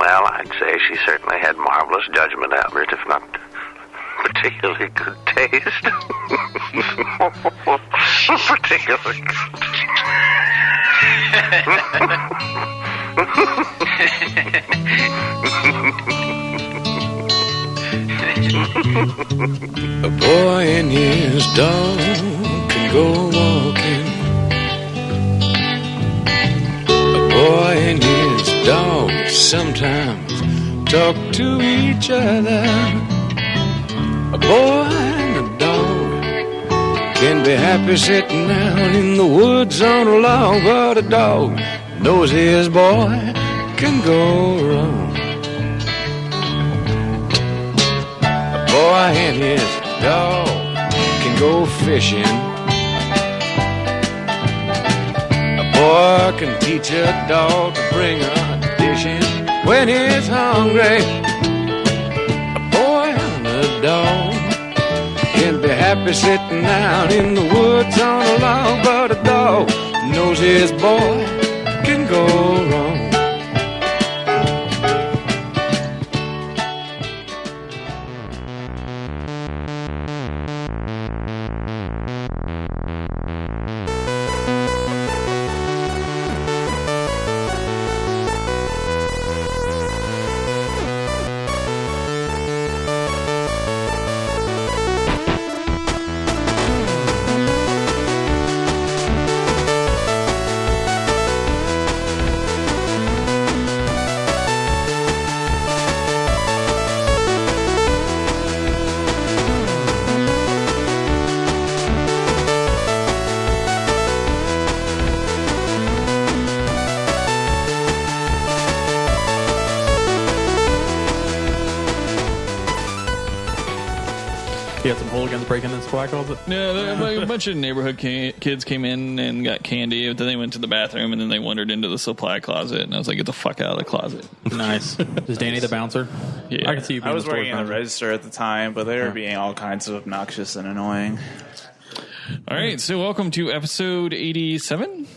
Well, I'd say she certainly had marvelous judgment, Albert, if not particularly good taste. Particularly good. A boy and his dog can go walking. A boy and his dog sometimes talk to each other. A boy and a dog can be happy sitting down in the woods on a log, but a dog knows his boy can go wrong. A boy and his dog can go fishing. A boy can teach a dog to bring a dish in when he's hungry. A boy and a dog can be happy sitting down in the woods on a log, but a dog knows his boy can go wrong. You had some hooligans breaking into supply closet? No, a bunch of neighborhood kids came in and got candy. Then they went to the bathroom, and then they wandered into the supply closet. And I was like, get the fuck out of the closet. Nice. Is Danny the bouncer? Yeah. I can see you being I was the store working in the bouncer. register at the time, but they were being all kinds of obnoxious and annoying. All right, so welcome to episode 87?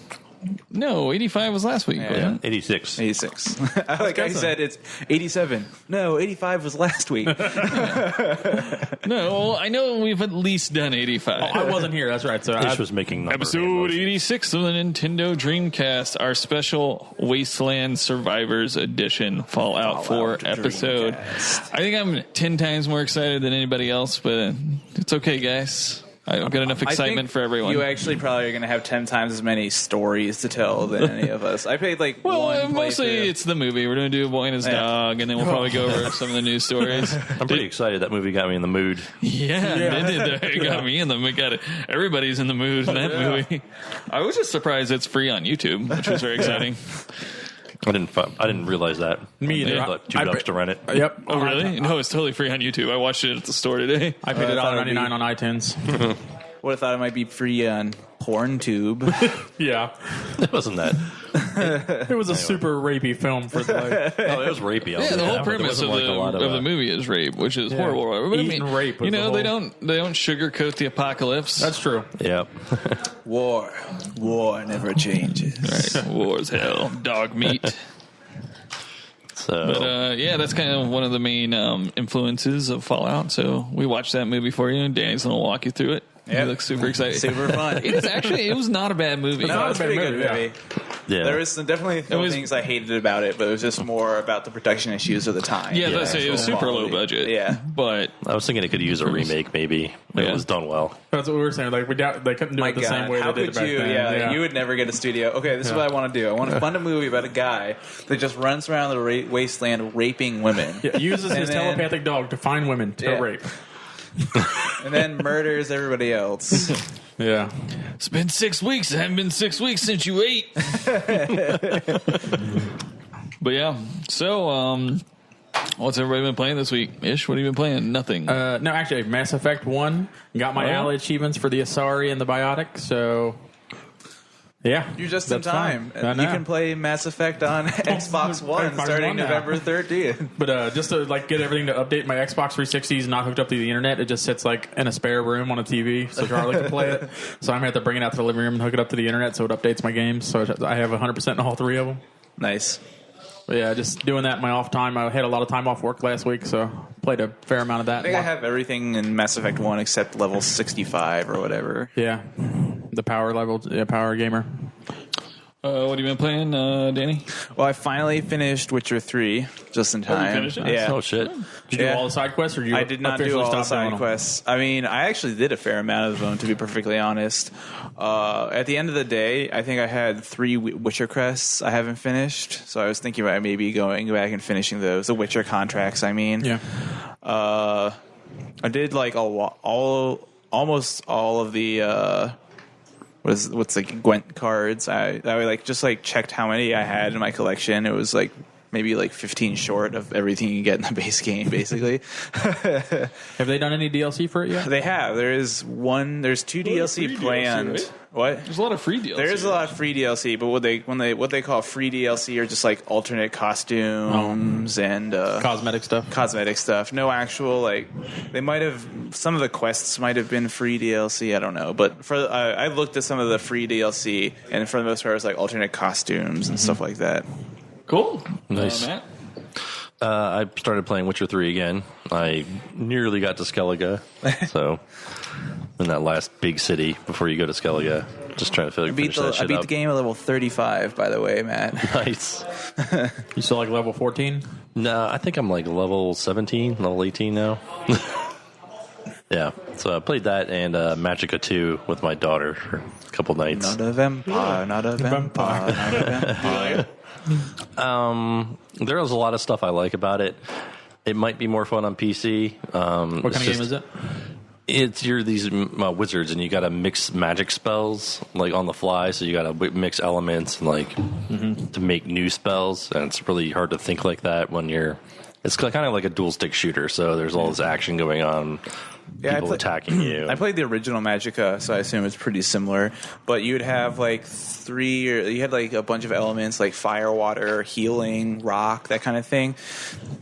No, 85 was last week. Yeah. 86. 86. I like how you said it's 87. No, 85 was last week. No, I know we've at least done 85. Oh, I wasn't here. That's right. So Ish was making number Episode hand 86 of the Nintendo Dreamcast, our special Wasteland Survivors Edition Fallout 4 episode. Dreamcast. I think I'm 10 times more excited than anybody else, but it's okay, guys. I don't get enough excitement for everyone. You actually probably are going to have 10 times as many stories to tell than any of us. I played like one mostly playthrough. it's the movie. We're going to do a boy and his dog, and then we'll probably go over some of the news stories. I'm pretty excited. That movie got me in the mood. Yeah, it got me in the mood. Everybody's in the mood in that movie. I was just surprised it's free on YouTube, which was very exciting. I didn't realize that. Me either. I paid like $2 to rent it. Yep. Oh, really? No, it's totally free on YouTube. I watched it at the store today. I paid $1.99 on iTunes. Would have thought it might be free on PornTube. Yeah. It wasn't that. It was a super rapey film for the Oh, it was rapey. Yeah, the whole premise of the movie is rape, which is horrible. But Eating rape was you know, the they don't sugarcoat the apocalypse. That's true. Yep. War never changes. Right. War's hell. Dog meat. So But yeah, that's kind of one of the main influences of Fallout. So we watched that movie for you, and Danny's going to walk you through it. Yep. He looks super excited. Super fun. It was not a bad movie. No, it's a pretty good movie. yeah, There was definitely things I hated about it, but it was just more about the production issues of the time. Yeah, that's it was super low Quality. budget. Yeah. But I was thinking it could use a remake. Maybe Yeah. it was done well. That's what we were saying. Like they couldn't do My it the God, same way how they did could it back you? then. Yeah, you would never get a studio. Okay, this is what I want to do. I want to fund a movie about a guy that just runs around the wasteland raping women. Yeah, uses his then- telepathic dog to find women to Yeah. rape. And then murders everybody else. Yeah. it's been 6 weeks. It hadn't been 6 weeks since you ate. But yeah, so what's everybody been playing this week? Ish, what have you been playing? Nothing. No, actually, Mass Effect 1 got my ally achievements for the Asari and the Biotic, so yeah. You're just in that's time. fine. I You know. can play Mass Effect on Xbox One Xbox starting One now. November 13th. But just to like get everything to update, my Xbox 360 is not hooked up to the internet. It just sits like in a spare room on a TV, so Charlie can play it. So I'm gonna have to bring it out to the living room and hook it up to the internet so it updates my games. So I have 100% in all three of them. Nice. But yeah, just doing that in my off time. I had a lot of time off work last week, so played a fair amount of that. I think I have everything in Mass Effect 1 except level 65 or whatever. Yeah, the power level, power gamer. What have you been playing, Danny? Well, I finally finished Witcher 3 just in time. finished it? Yeah. Oh shit! Did you do all the side quests, or did you I did not do officially all the stop doing side them? quests. I mean, I actually did a fair amount of them, to be perfectly honest. At the end of the day, I think I had 3 Witcher quests I haven't finished, so I was thinking about maybe going back and finishing those. The Witcher contracts, I mean. Yeah. I did like almost all of the what's the Gwent cards. I like just like checked how many I had in my collection. It was like maybe like 15 short of everything you get in the base game, basically. Have they done any DLC for it yet? They have. There's 2 DLC free planned. DLC, right? What? There's a lot of free DLC. There is a lot of free DLC, but what they call free DLC are just like alternate costumes and Cosmetic stuff. cosmetic stuff. No actual like. They might have some of the quests might have been free DLC. I don't know, but for I looked at some of the free DLC, and for the most part, it was like alternate costumes and stuff like that. Cool. Nice. Matt? I started playing Witcher 3 again. I nearly got to Skellige, so in that last big city before you go to Skellige, just trying to finish that shit I beat up. the game at level 35, by the way, Matt. Nice. You still like level 14? No, I think I'm like level 17, level 18 now. Yeah, so I played that and Magica 2 with my daughter for a couple nights. Not a vampire, not a vampire, not a vampire. There was a lot of stuff I like about it. It might be more fun on PC. What kind of game is it? You're these wizards, and you got to mix magic spells like on the fly. So you got to mix elements and like to make new spells, and it's really hard to think like that when you're. It's kind of like a dual stick shooter. So there's all this action going on. Yeah, People attacking you. I played the original Magica, so I assume it's pretty similar. But you'd have like you had like a bunch of elements like fire, water, healing, rock, that kind of thing.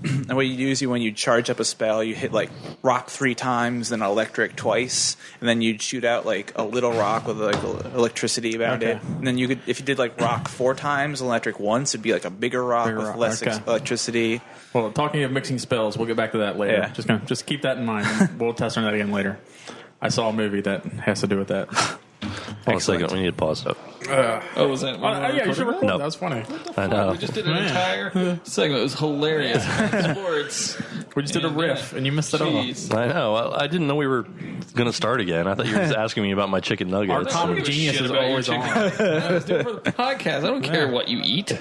And what you do is when you charge up a spell, you hit like rock 3 times, then electric twice, and then you'd shoot out like a little rock with like electricity around it. And then you could, if you did like rock 4 times, electric once, it'd be like a bigger rock with less electricity. Well, talking of mixing spells, we'll get back to that later. Yeah. Just keep that in mind. And we'll test on that again later. I saw a movie that has to do with that. Hold on a second. We need to pause up. Oh, was that? Yeah, you should record. No. That was funny. I know. We just did an entire segment. It was hilarious. Sports. We just did a riff, and you missed it all. Jeez. I know. I didn't know we were going to start again. I thought you were just asking me about my chicken nuggets. Our common give a genius shit is about your always chicken. on. I was doing it for the podcast. I don't care what you eat.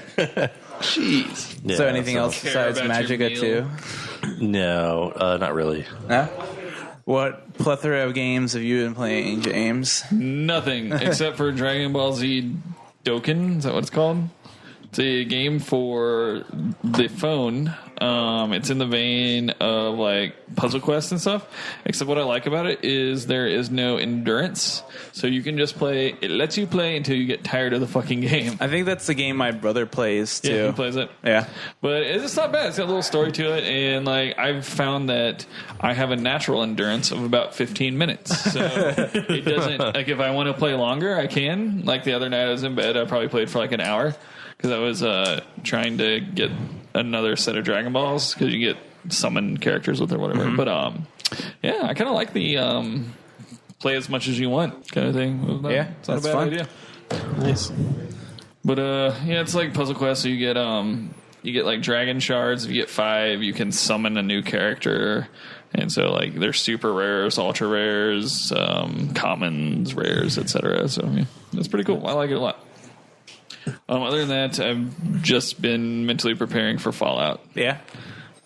Jeez. Yeah, So anything else Care besides about your Magica meal. 2? No, not really. No? What plethora of games have you been playing, James? Nothing except for Dragon Ball Z Dokkan. Is that what it's called? It's a game for the phone. It's in the vein of like Puzzle Quest and stuff. Except what I like about it is there is no endurance, so you can just play. It lets you play until you get tired of the fucking game. I think that's the game my brother plays too. Yeah, he plays it. Yeah. But it's not bad. It's got a little story to it, and like I've found that I have a natural endurance of about 15 minutes. So it doesn't like if I want to play longer, I can. Like the other night, I was in bed. I probably played for like an hour because I was trying to get another set of Dragon Balls because you get summon characters with it or whatever. But yeah, I kind of like the play as much as you want kind of thing. Yeah, it's not that's a bad fun. idea. Nice. But yeah, it's like Puzzle Quest. So you get like dragon shards. If you get 5, you can summon a new character. And so like there's super rares, ultra rares, commons, rares, etc. So yeah, that's pretty cool. I like it a lot. Other than that, I've just been mentally preparing for Fallout. Yeah.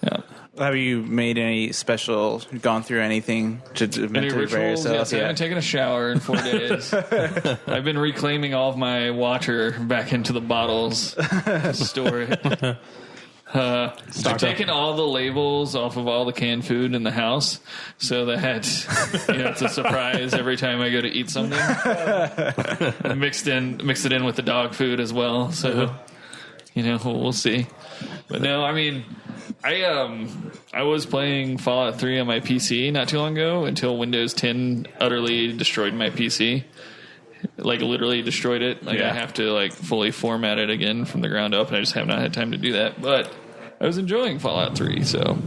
Yeah. Have you made any special, gone through anything to Any mentally prepare rituals? yourself? Yes, I haven't taken a shower in 4 days. I've been reclaiming all of my water back into the bottles to store it. I've taken all the labels off of all the canned food in the house so that it's a surprise every time I go to eat something. Mixed it in with the dog food as well. So we'll see. But no, I mean, I was playing Fallout 3 on my PC not too long ago until Windows 10 utterly destroyed my PC. like literally destroyed it. Like I have to like fully format it again from the ground up, and I just have not had time to do that. But I was enjoying Fallout 3, so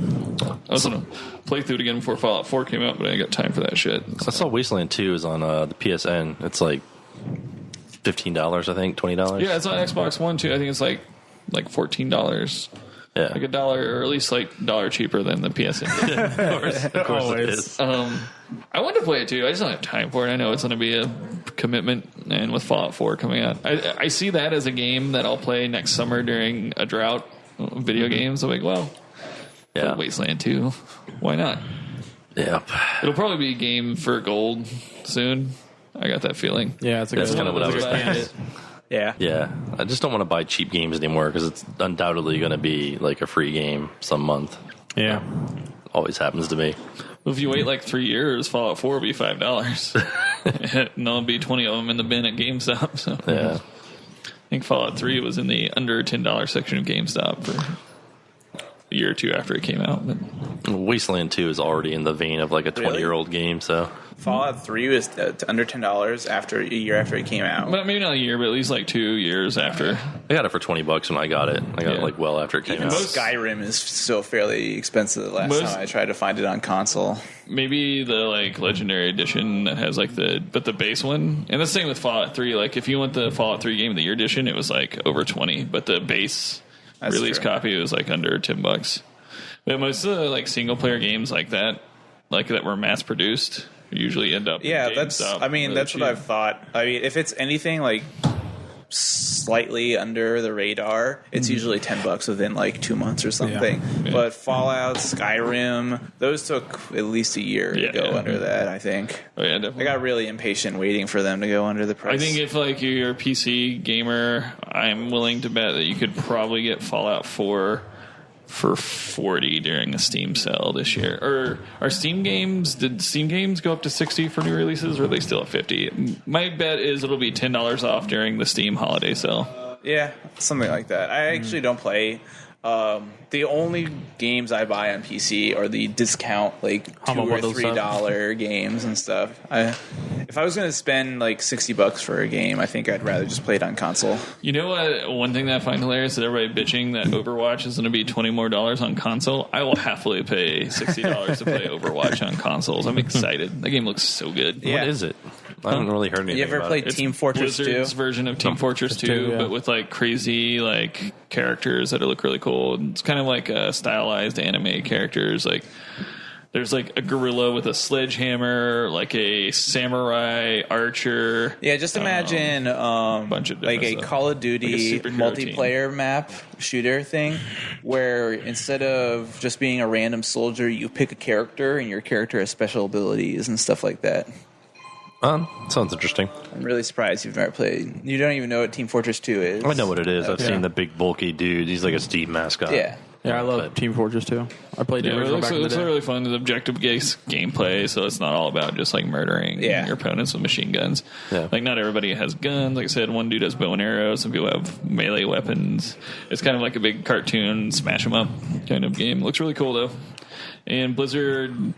I was going to play through it again before Fallout 4 came out, but I ain't got time for that shit. I saw Wasteland 2 is on the PSN. It's like $15, I think, $20. Yeah, it's on Xbox One too. I think it's like $14. Yeah. Like $1, or at least like $1 cheaper than the PSN. Of course it is. I wanted to play it too. I just don't have time for it. I know it's going to be a commitment, and with Fallout 4 coming out, I see that as a game that I'll play next summer during a drought. Video games. I'm like, well, Yeah. Wasteland 2. Why not? Yeah. It'll probably be a game for gold soon. I got that feeling. Yeah, it's a That's good kind of what I was thinking. Yeah. Yeah. I just don't want to buy cheap games anymore because it's undoubtedly going to be like a free game some month. Yeah. Always happens to me. Well, if you wait like 3 years, Fallout 4 will be $5. And there'll be 20 of them in the bin at GameStop. So. Yeah. I think Fallout 3 was in the under $10 section of GameStop for a year or two after it came out. But Wasteland 2 is already in the vein of like a 20-year-old game, so. Fallout 3 was under $10 after a year after it came out. maybe not a year, but at least like 2 years after. I got it for $20 when I got it. I got it like well after it came Even out. Skyrim is still fairly expensive. The last time I tried to find it on console. Maybe the like legendary edition that has like the base one, and the same with Fallout 3. Like if you want the Fallout 3 Game of the Year edition, it was like over 20, but the base release copy was like under $10. But most of the like single player games like that were mass produced, usually end up. That's really that's cheap. what I've thought. I mean, if it's anything like slightly under the radar, it's usually $10 within like 2 months or something. Yeah. But Fallout, Skyrim, those took at least a year to go under that, I think. Oh yeah, definitely. I got really impatient waiting for them to go under the price. I think if like you're a PC gamer, I'm willing to bet that you could probably get Fallout 4 for $40 during a Steam sale this year. Or did Steam games go up to $60 for new releases, or are they still at $50? My bet is it'll be $10 off during the Steam holiday sale. Yeah, something like that. I actually don't play. The only games I buy on PC are the discount, like $2 or $3 games and stuff. If I was going to spend like $60 for a game, I think I'd rather just play it on console. You know what? One thing that I find hilarious is everybody bitching that Overwatch is going to be $20 more on console. I will happily pay $60 to play Overwatch on consoles. I'm excited. That game looks so good. Yeah. What is it? I haven't really heard anything You ever about played it. Team Fortress 2? Blizzard's version of Team Fortress 2, but with like crazy like characters that look really cool. It's kind of like stylized anime characters. Like there's like a gorilla with a sledgehammer, like a samurai archer. Yeah, just imagine bunch of like a stuff. Call of Duty Like a superhero multiplayer map shooter thing, where instead of just being a random soldier, you pick a character and your character has special abilities and stuff like that. Sounds interesting. I'm really surprised you've never played. You don't even know what Team Fortress 2 is. I know what it is. I've seen the big bulky dude. He's like a Steam mascot. Yeah. Yeah, I love Team Fortress 2. I played the Yeah, it original looks, back in the it's day. really fun. It's objective-based gameplay, so it's not all about just like murdering your opponents with machine guns. Yeah. Like not everybody has guns. Like I said, one dude has bow and arrows. Some people have melee weapons. It's kind of like a big cartoon smash 'em up kind of game. Looks really cool though. And Blizzard,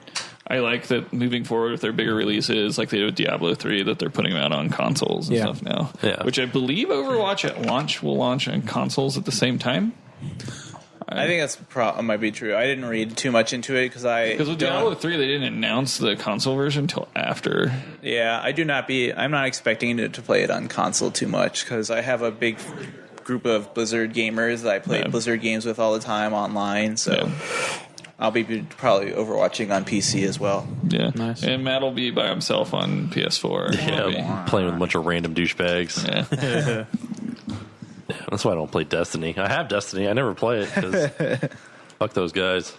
I like that moving forward with their bigger releases, like they did with Diablo 3, that they're putting them out on consoles and stuff now. Yeah. Which I believe Overwatch at launch will launch on consoles at the same time. I think might be true. I didn't read too much into it because with Diablo 3, they didn't announce the console version until after. Yeah, I'm not expecting to play it on console too much because I have a big group of Blizzard gamers that I play Blizzard games with all the time online. So I'll be probably overwatching on PC as well. Yeah, Nice. And Matt will be by himself on PS4. Yeah, playing with a bunch of random douchebags. Yeah. That's why I don't play Destiny. I have Destiny. I never play it because fuck those guys.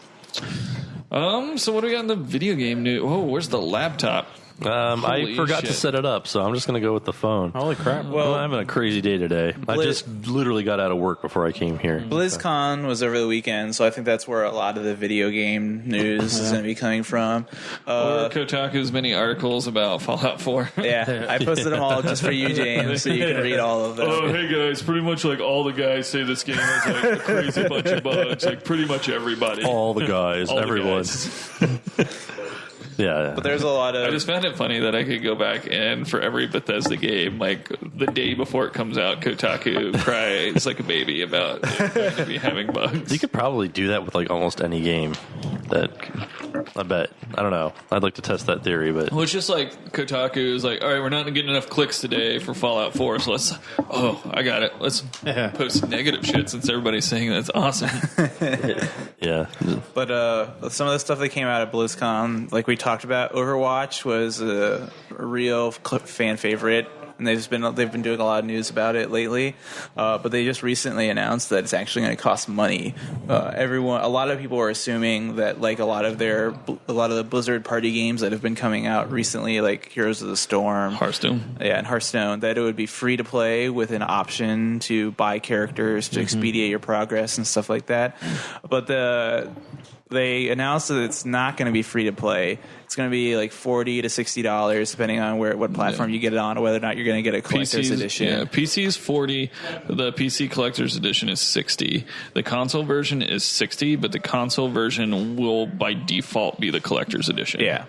So what do we got in the video game news? Oh, where's the laptop? I Holy forgot to shit. set it up, so I'm just going to go with the phone. Holy crap. Well, I'm having a crazy day today. I just literally got out of work before I came here. BlizzCon was over the weekend, so I think that's where a lot of the video game news is going to be coming from. Or Kotaku's many articles about Fallout 4. Yeah, I posted them all just for you, James, so you can read all of them. Oh, hey guys, pretty much like all the guys say this game has like a crazy bunch of bugs. Like pretty much everybody. All the guys, All the everyone. guys. Yeah. But there's a lot of. I just found it funny that I could go back and for every Bethesda game, like the day before it comes out, Kotaku cries like a baby about it going to be having bugs. You could probably do that with like almost any game. That I bet. I don't know. I'd like to test that theory, but Well, it's just like Kotaku is like, all right, we're not getting enough clicks today for Fallout 4, so let's. Oh, I got it. Let's post negative shit since everybody's saying that's awesome. yeah. But some of the stuff that came out at BlizzCon, like we talked about, Overwatch was a real fan favorite. And they've been doing a lot of news about it lately, but they just recently announced that it's actually going to cost money. A lot of people were assuming that like a lot of the Blizzard party games that have been coming out recently, like Heroes of the Storm, and Hearthstone, that it would be free to play with an option to buy characters to expedite your progress and stuff like that. But they announced that it's not going to be free to play. It's going to be like $40 to $60 depending on what platform you get it on, or whether or not you're going to get a collector's edition. Yeah, PC is $40. The PC collector's edition is $60. The console version is $60, but the console version will by default be the collector's edition. Yeah.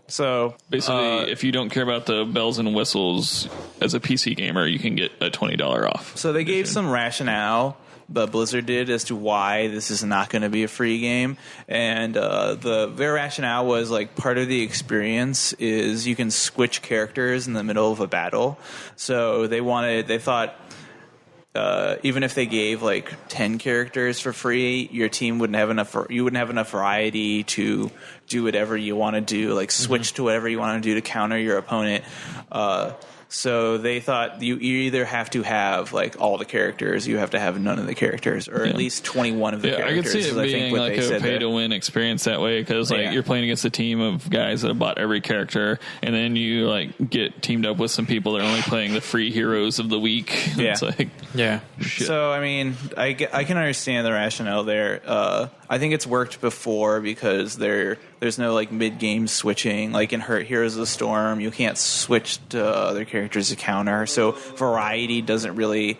So basically, if you don't care about the bells and whistles as a PC gamer, you can get a $20 off. So they gave some rationale. But Blizzard did as to why this is not going to be a free game, and their rationale was like part of the experience is you can switch characters in the middle of a battle. So they thought even if they gave like 10 characters for free, your team wouldn't have enough. You wouldn't have enough variety to do whatever you want to do, like switch to whatever you want to do to counter your opponent. So they thought you either have to have like all the characters, you have to have none of the characters, or at least 21 of the characters. I could see it being like a pay-to-win experience that way, because like you're playing against a team of guys that have bought every character, and then you like get teamed up with some people that are only playing the free heroes of the week. It's like, shit. So I mean, I can understand the rationale there. I think it's worked before because there's no like mid-game switching. Like in Heroes of the Storm, you can't switch to other characters to counter. So variety doesn't really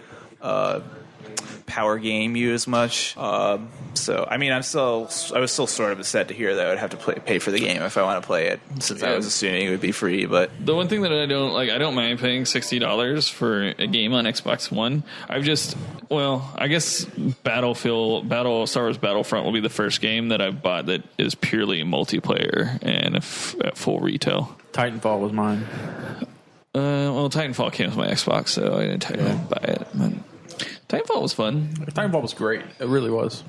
power game you as much. So I mean, I was still sort of upset to hear that I would have to pay for the game if I want to play it, since I was assuming it would be free. But the one thing that I don't mind paying $60 for a game on Xbox One. I guess Star Wars Battlefront will be the first game that I've bought that is purely multiplayer and at full retail. Titanfall was mine. Well, Titanfall came with my Xbox, so I didn't buy it. But Titanfall was fun. Titanfall was great. It really was.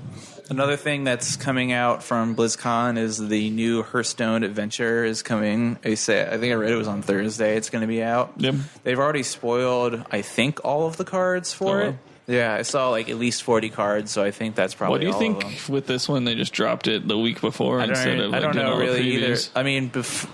Another thing that's coming out from BlizzCon is the new Hearthstone adventure is coming. I think I read it was on Thursday. It's going to be out. Yep. They've already spoiled, I think, all of the cards for it. Yeah, I saw like at least 40 cards, so I think that's probably. What do you all think of them. With this one? They just dropped it the week before instead of. I don't know really either. previews. I mean,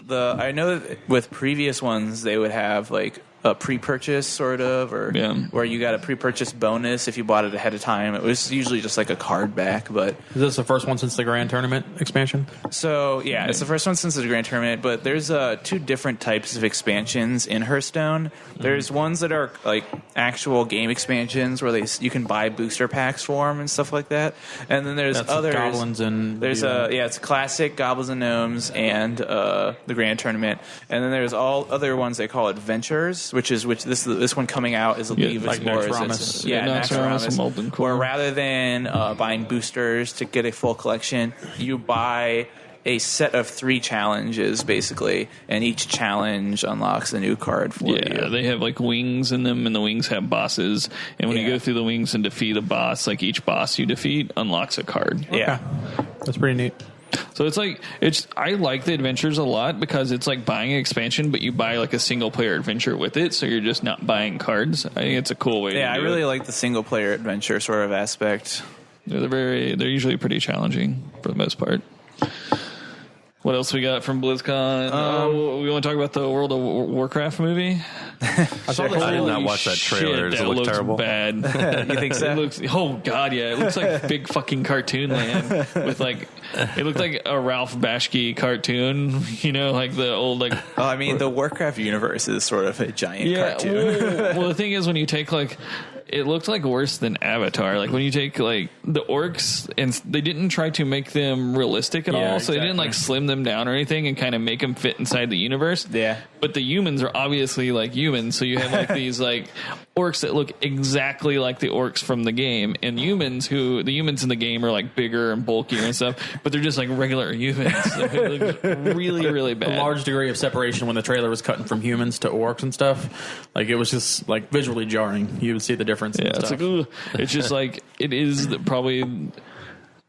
I know that with previous ones they would have like a pre-purchase sort of, or where you got a pre-purchase bonus if you bought it ahead of time. It was usually just like a card back, but is this the first one since the Grand Tournament expansion? So yeah, it's the first one since the Grand Tournament, but there's two different types of expansions in Hearthstone. There's ones that are like actual game expansions where you can buy booster packs for them and stuff like that, and then there's others. Goblins and it's classic Goblins and Gnomes and the Grand Tournament, and then there's all other ones they call adventures. This one coming out is like Naxxramas. Naxxramas. Where rather than buying boosters to get a full collection, you buy a set of 3 challenges basically, and each challenge unlocks a new card for you. Yeah, they have like wings in them, and the wings have bosses. And when you go through the wings and defeat a boss, like each boss you defeat unlocks a card. Yeah, that's pretty neat. So I like the adventures a lot because it's like buying an expansion, but you buy like a single player adventure with it, so you're just not buying cards. I think it's a cool way to do it. Yeah, I really like the single player adventure sort of aspect. They're usually pretty challenging for the most part. What else we got from BlizzCon? We want to talk about the World of Warcraft movie? I did not watch that trailer. Does it look terrible? Bad. You think so? Oh god, yeah. It looks like big fucking cartoon land with like it looked like a Ralph Bashki cartoon. You know, like the old like. Oh, I mean, the Warcraft universe is sort of a giant cartoon. Well, the thing is, when you take like it looked like worse than Avatar. Like when you take like the orcs and they didn't try to make them realistic at all, so they didn't like slim them down or anything and kind of make them fit inside the universe. Yeah. But the humans are obviously like humans, so you have like these like orcs that look exactly like the orcs from the game, and the humans in the game are like bigger and bulkier and stuff, but they're just like regular humans. So it looks really, really bad. A large degree of separation when the trailer was cutting from humans to orcs and stuff. Like it was just like visually jarring. You would see the difference. Yeah, it's like, ooh. It's just like it is probably.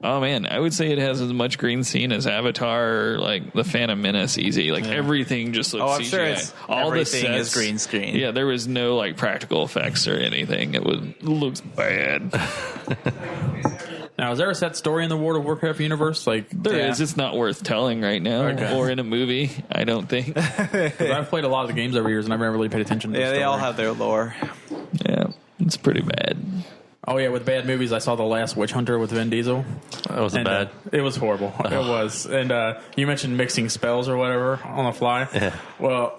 Oh man, I would say it has as much green scene as Avatar or like the Phantom Menace. Easy, like everything just looks. Oh, I'm CGI. sure it's all everything the is sets, green screen. Yeah, there was no like practical effects or anything. It looks bad. Now, is there a set story in the World of Warcraft universe? Like There is. It's not worth telling right now, or in a movie. I don't think. 'Cause I've played a lot of the games over years, and I've never really paid attention to the Yeah, story. they all have their lore. Yeah, it's pretty bad. Oh yeah, with bad movies, I saw The Last Witch Hunter with Vin Diesel. That wasn't And, bad. It was horrible. It was. And you mentioned mixing spells or whatever on the fly. Yeah. Well,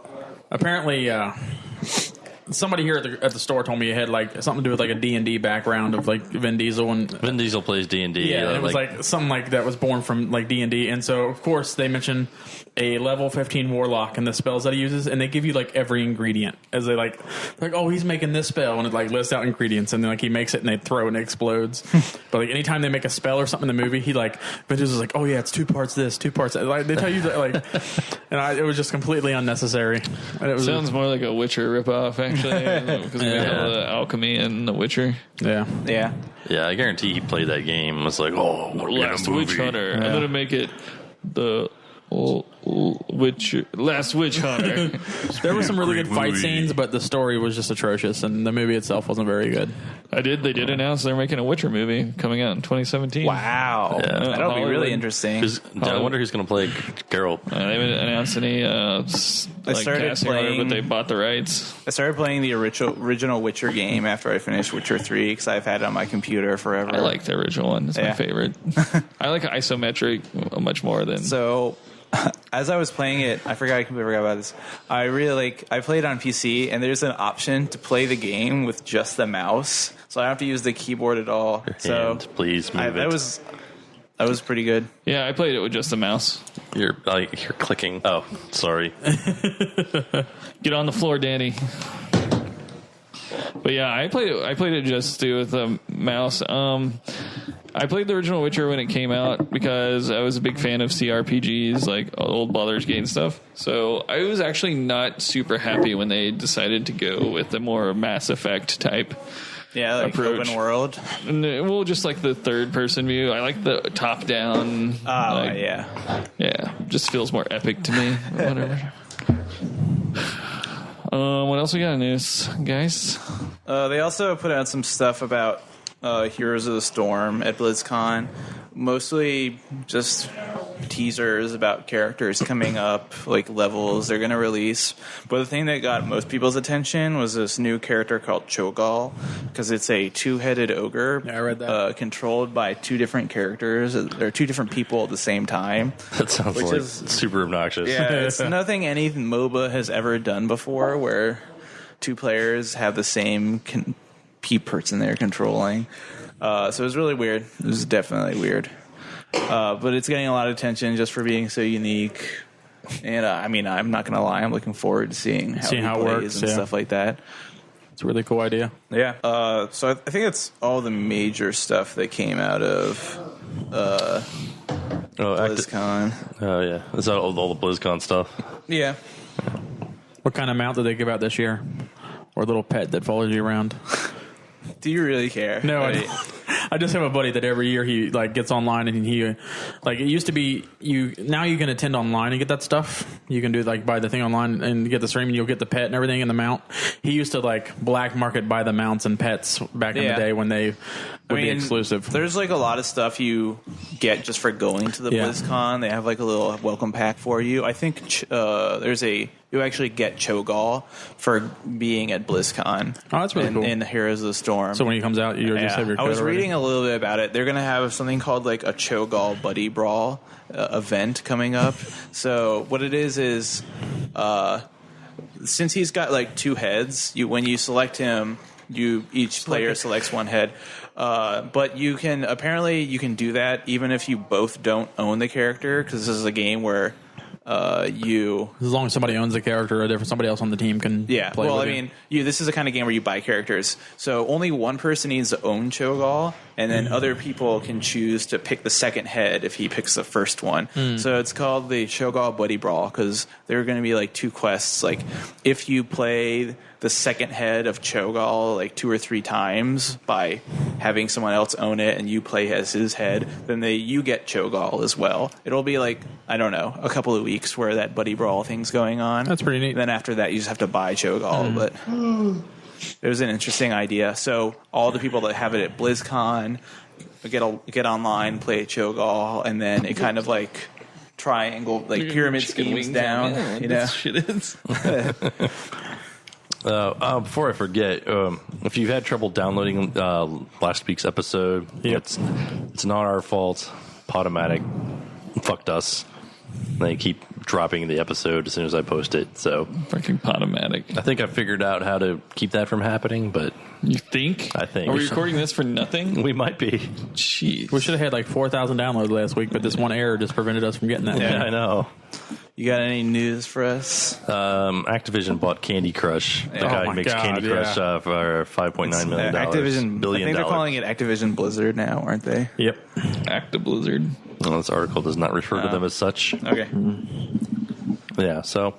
apparently, somebody here at the store told me it had like something to do with like a D&D background of like Vin Diesel and Vin Diesel plays D&D. yeah, and it was like something like that was born from like D&D, and so of course they mention a level 15 warlock and the spells that he uses, and they give you like every ingredient as they like oh, he's making this spell, and it like lists out ingredients, and then like he makes it and they throw it and it explodes. But like anytime they make a spell or something in the movie, he like Vin Diesel's like, oh yeah, it's 2 parts this, 2 parts that. Like they tell you that like, and it was just completely unnecessary. And it was Sounds more like a Witcher ripoff, actually, because we got all the alchemy in The Witcher. yeah. Yeah, I guarantee he played that game and was like, oh, we're getting Last a movie. Witch Hunter. I'm gonna make it the Last Witch Hunter. There were some really good fight movie. scenes, but the story was just atrocious, and the movie itself wasn't very good. They did announce they're making a Witcher movie coming out in 2017. Wow. Yeah. That'll be Hollywood. really interesting. I wonder who's going to play Geralt. They haven't announced any started casting order, playing- but they bought the rights. I started playing the original Witcher game after I finished Witcher 3 because I've had it on my computer forever. I like the original one. It's my Yeah. favorite. I like isometric much more than. So, as I was playing it, I completely forgot about this. I played on PC, and there's an option to play the game with just the mouse, so I don't have to use the keyboard at all. So, And please move that was pretty good. Yeah, I played it with just the mouse. You're clicking. Oh, sorry. Get on the floor, Danny. But yeah, I played it just with the mouse. I played the original Witcher when it came out because I was a big fan of CRPGs, like old Baldur's Gate and stuff. So I was actually not super happy when they decided to go with the more Mass Effect type. Yeah, like Approach. open world. Well, just like the third person view. I like the top down. Yeah. Yeah, just feels more epic to me. Whatever. What else we got in news, guys? They also put out some stuff about Heroes of the Storm at BlizzCon. Mostly just teasers about characters coming up, like levels they're going to release. But the thing that got most people's attention was this new character called Cho'Gall, because it's a 2-headed ogre. Yeah, I read that. Controlled by 2 different characters. They're 2 different people at the same time. That sounds Which like is- super obnoxious. Yeah, it's nothing any MOBA has ever done before, where 2 players have the same person they're controlling. So it was really weird. It was definitely weird. But it's getting a lot of attention just for being so unique. And I'm not going to lie, I'm looking forward to seeing how it plays works, and yeah. Stuff like that. It's a really cool idea. Yeah. So I think it's all the major stuff that came out of BlizzCon. Oh, yeah. Is that all the BlizzCon stuff? Yeah. What kind of mount did they give out this year? Or a little pet that follows you around? Do you really care? No, I don't. I just have a buddy that every year he like gets online and he like it used to be now you can attend online and get that stuff. You can do like buy the thing online and get the stream and you'll get the pet and everything and the mount. He used to like black market buy the mounts and pets back in the day when they would be exclusive. There's like a lot of stuff you get just for going to the BlizzCon. They have like a little welcome pack for you. I think you actually get Cho'Gall for being at BlizzCon. Oh, that's really cool. In Heroes of the Storm. So when he comes out, you just have your code I was already. reading a little bit about it. They're going to have something called like a Cho'Gall Buddy Brawl event coming up. So what it is since he's got like 2 heads, when you select him, each player selects one head. But you can do that even if you both don't own the character, because this is a game where as long as somebody owns the character, or somebody else on the team can play well, with I mean, this is a kind of game where you buy characters, so only one person needs to own Cho'Gall, and then other people can choose to pick the second head if he picks the first one. So it's called the Cho'Gall Buddy Brawl, because there are going to be like 2 quests. Like if you play the second head of Cho'Gall like 2 or 3 times by having someone else own it, and you play as his head, then you get Cho'Gall as well. It'll be like, I don't know, a couple of weeks where that Buddy Brawl thing's going on. That's pretty neat. Then after that, you just have to buy Cho'Gall. But it was an interesting idea. So all the people that have it at BlizzCon get online, play Cho'Gall, and then it kind of like triangle, like pyramid schemes down. You know, shit is. Before I forget, if you've had trouble downloading last week's episode, it's not our fault. Podomatic fucked us. They keep dropping the episode as soon as I post it. So Freaking Podomatic. I think I figured out how to keep that from happening, but You think? I think. Are we recording this for nothing? we might be. Jeez. We should have had like 4,000 downloads last week, but this one error just prevented us from getting that. Yeah, I know. you got any news for us? Activision bought Candy Crush. The guy who makes Candy Crush for $5.9 million. Activision, billion I think they're calling it Activision Blizzard now, aren't they? Yep. Acta Blizzard. Well, this article does not refer to them as such. Okay. Yeah, so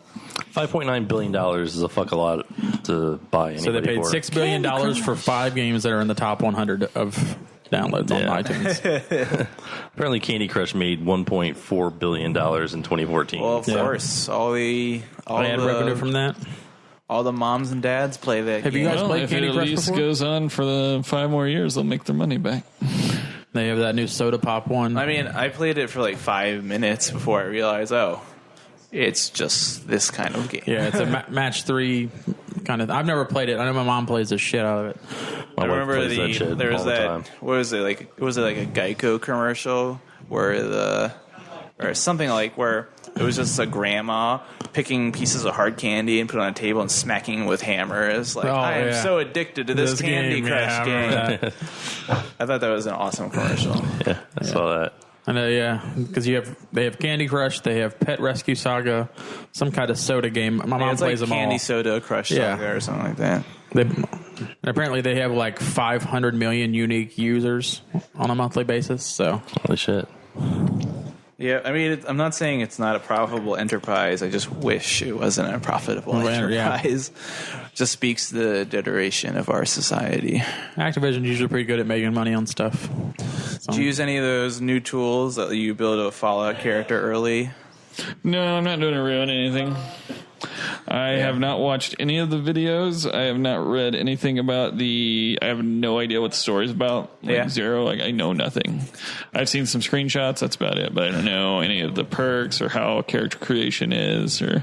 $5.9 billion is a fuck a lot to buy anybody So they paid for. $6 billion for 5 games that are in the top 100 of downloads on iTunes. Apparently Candy Crush made $1.4 billion in 2014. Well, of course, all I had revenue from that. all the moms and dads play that. Have game. you guys Well, played if Candy it at Crush least before? goes on for the 5 more years, they'll make their money back. They have that new soda pop one. I mean, I played it for like 5 minutes before I realized, it's just this kind of game. Yeah, it's a match 3 kind of. I've never played it. I know my mom plays the shit out of it. My I wife remember plays that shit there was all the that. time. What was it like? Was it like a Geico commercial or something like where it was just a grandma picking pieces of hard candy and put it on a table and smacking it with hammers? Like, I am so addicted to this Candy Crush game. I thought that was an awesome commercial. Yeah, I saw that. I know, yeah, because they have Candy Crush, they have Pet Rescue Saga, some kind of soda game. My mom It's plays like them Candy all. Soda Crush Yeah. Saga or something like that. And apparently they have like 500 million unique users on a monthly basis. So Holy shit. Yeah, I mean, I'm not saying it's not a profitable enterprise. I just wish it wasn't a profitable enterprise. Just speaks to the deterioration of our society. Activision's usually pretty good at making money on stuff. So. Did you use any of those new tools that you build a Fallout character early? No, I'm not doing a ruin anything. I have not watched any of the videos. I have not read anything about I have no idea what the story's about. Zero. I know nothing. I've seen some screenshots. That's about it. But I don't know any of the perks or how character creation is or.